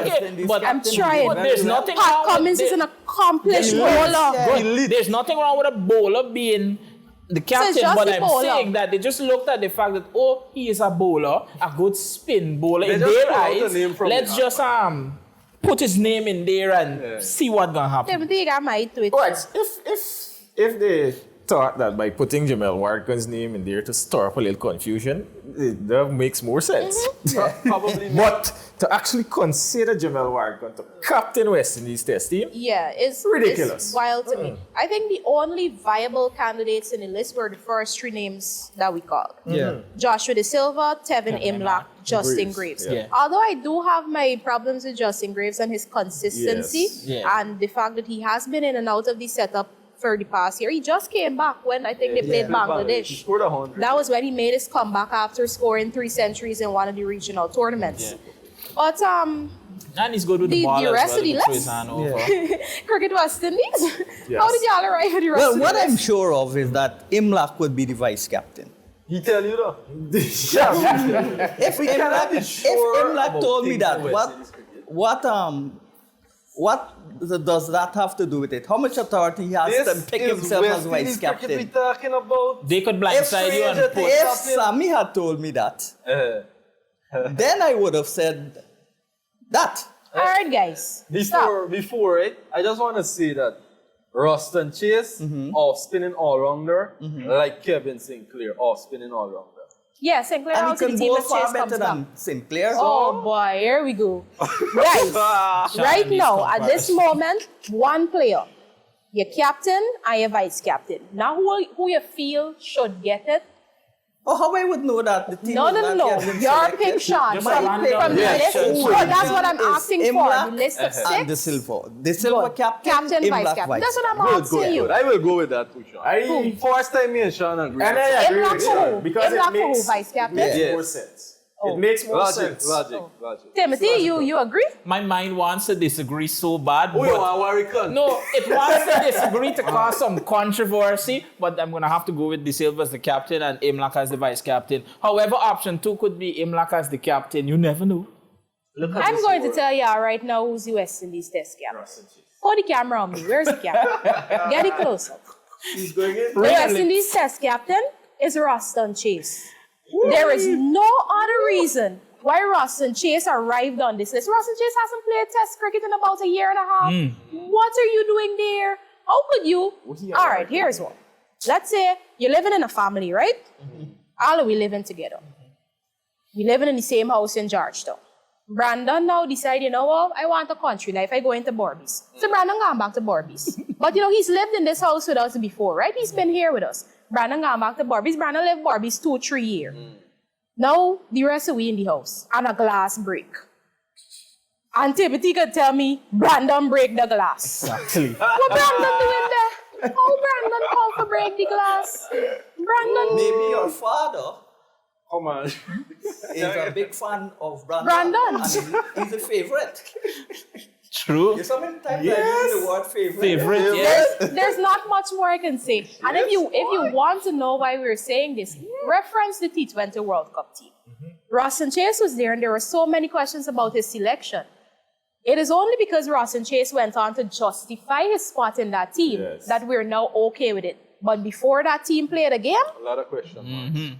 Okay, but I'm trying. But there's nothing Pat wrong Cummins is an accomplished bowler. Good. There's nothing wrong with a bowler being the captain, just but the I'm bowler. saying that they just looked at the fact that, he is a bowler, a good spin bowler. They In just their pull out the eyes, name from let's the just put his name in there and see what's gonna happen. Timothy, you got my tweet. Right, if they thought that by putting Jamel Warricon's name in there to stir up a little confusion, that makes more sense. Probably But to actually consider Jamel Warricon to captain West Indies Test team, Yeah, it's ridiculous. It's wild to me. I think the only viable candidates in the list were the first 3 names that we called. Yeah. Joshua De Silva, Tevin Imlach, Justin Graves. Yeah. Although I do have my problems with Justin Graves and his consistency Yes. Yeah. and the fact that he has been in and out of the setup for the past year. He just came back when I think they played He Bangladesh. scored 100. That was when he made his comeback after scoring 3 centuries in one of the regional tournaments. But And he's good with the The ball as rest well. of the He throw list? his hand over. Cricket West Indies? Yes. How did y'all arrive at the rest Well, of what the I'm list? sure of is that Imlach would be the vice captain. He tell you that. If Imlach told me that, what does that have to do with it? How much authority he has to pick himself as vice cricket we captain? talking about. They could blindside you and put. If Sammy had told me that, then I would have said that. All right, guys. Before it, I just want to say that Roston Chase, off spinning all rounder, like Kevin Sinclair, off spinning all rounder. Yeah, Sinclair And out he to the can team bowl that far Chase comes better back. than Sinclair. Oh boy, here we go. Guys, right now, at this moment, one player your captain and your vice captain. Now who you feel should get it? Oh, how I would know that the team No, is no, not no. getting Your selected? pick, Sean. Just From a random- from the Yeah, list. sure, Oh, sure. that's what I'm Is asking for. Imlach The list of and the six. silver. The silver Good. captain, Captain, vice Imlach, captain. That's what I'm Good, asking good, you. good. I will go with that too, Sean. I First time me and Sean agree. and I agree Imlach with for you who? because Imlach it for who? makes, Vice captain? makes Yes. more sense. Oh. It makes more Logic, sense. logic. Timothy, you agree? My mind wants to disagree so bad, Oh, you but want Warwick? no, it wants to disagree to cause some controversy, but I'm going to have to go with De Silva as the captain and Imlach as the vice captain. However, option 2 could be Imlach as the captain. You never know. I'm going to tell y'all right now who's the West Indies test captain. Hold the camera on me. Where's the captain? Get it close up. He's going in. The West Indies test captain is Roston Chase. There is no other reason why Roston Chase arrived on this list. Roston Chase hasn't played test cricket in about a year and a half. What are you doing there? How could you? All right, here's one. Let's say you're living in a family, right? All of we living together. We living in the same house in Georgetown. Brandon now decide, you know what, I want a country life. I go into Borbies. So Brandon gone back to Borbies. But you know, he's lived in this house with us before, right? He's been here with us. Brandon gone back to Borbies. Brandon lived Borbies 2-3 years. Now, the rest of we in the house. And a glass break. And Timothy could tell me, Brandon break the glass. Exactly. What Brandon doing there? How Brandon come to break the glass? Brandon, Maybe your father Come on. is a big fan of Brandon. Brandon. And he's a favorite. True. You so many times I use the word favorite. Favorite, yes. there's not much more I can say. And if you want to know why we're saying this, reference the T20 World Cup team. Roston Chase was there and there were so many questions about his selection. It is only because Roston Chase went on to justify his spot in that team that we're now okay with it. But before that team played a game, A lot of questions.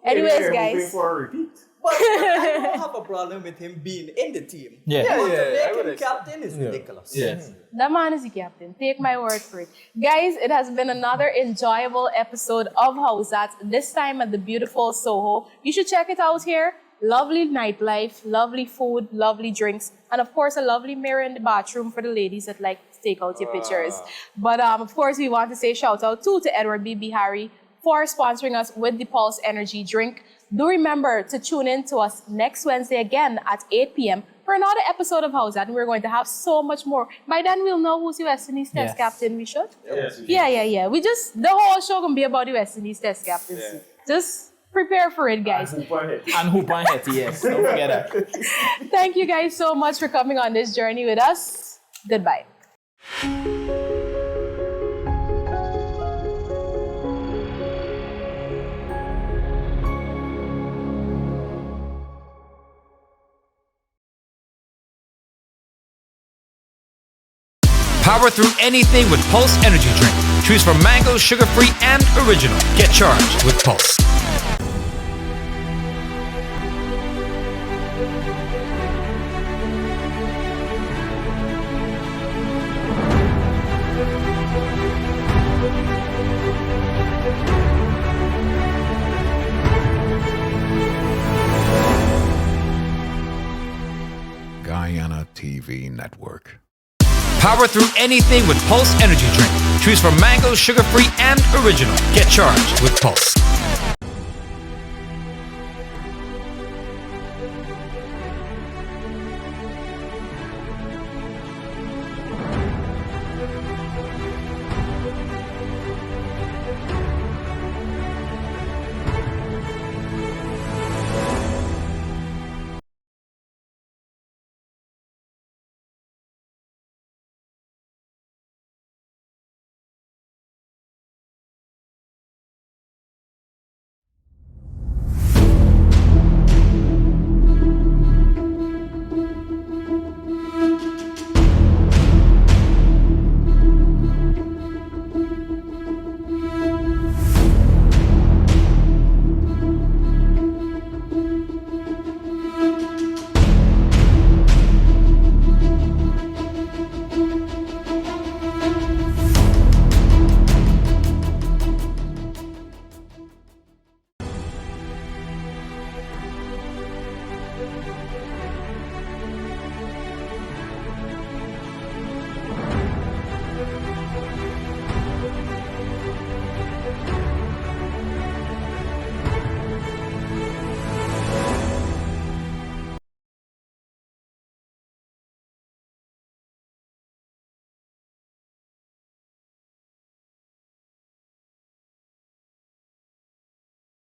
anyways, Hoping guys, for a repeat. But I don't have a problem with him being in the team. Yeah. But I to would make him accept. captain is ridiculous. Yes. the man is the captain. Take my word for it. Guys, it has been another enjoyable episode of Howzat, this time at the beautiful Soho. You should check it out here. Lovely nightlife, lovely food, lovely drinks, and of course a lovely mirror in the bathroom for the ladies that like to take out your pictures. But of course we want to say shout out to Edward B.B. Harry for sponsoring us with the Pulse Energy drink. Do remember to tune in to us next Wednesday again at 8 p.m. for another episode of Howzat, and we're going to have so much more. By then we'll know who's the West Indies test captain. We should. Yes. Yeah. The whole show gonna be about the West Indies test captaincy. Just prepare for it, guys. Hoop on it. And hoop on het, yes. Don't forget that. Thank you guys so much for coming on this journey with us. Goodbye. Power through anything with Pulse Energy Drink. Choose from mango, sugar-free, and original. Get charged with Pulse. Guyana TV Network. Power through anything with Pulse Energy Drink. Choose from mango, sugar-free, and original. Get charged with Pulse.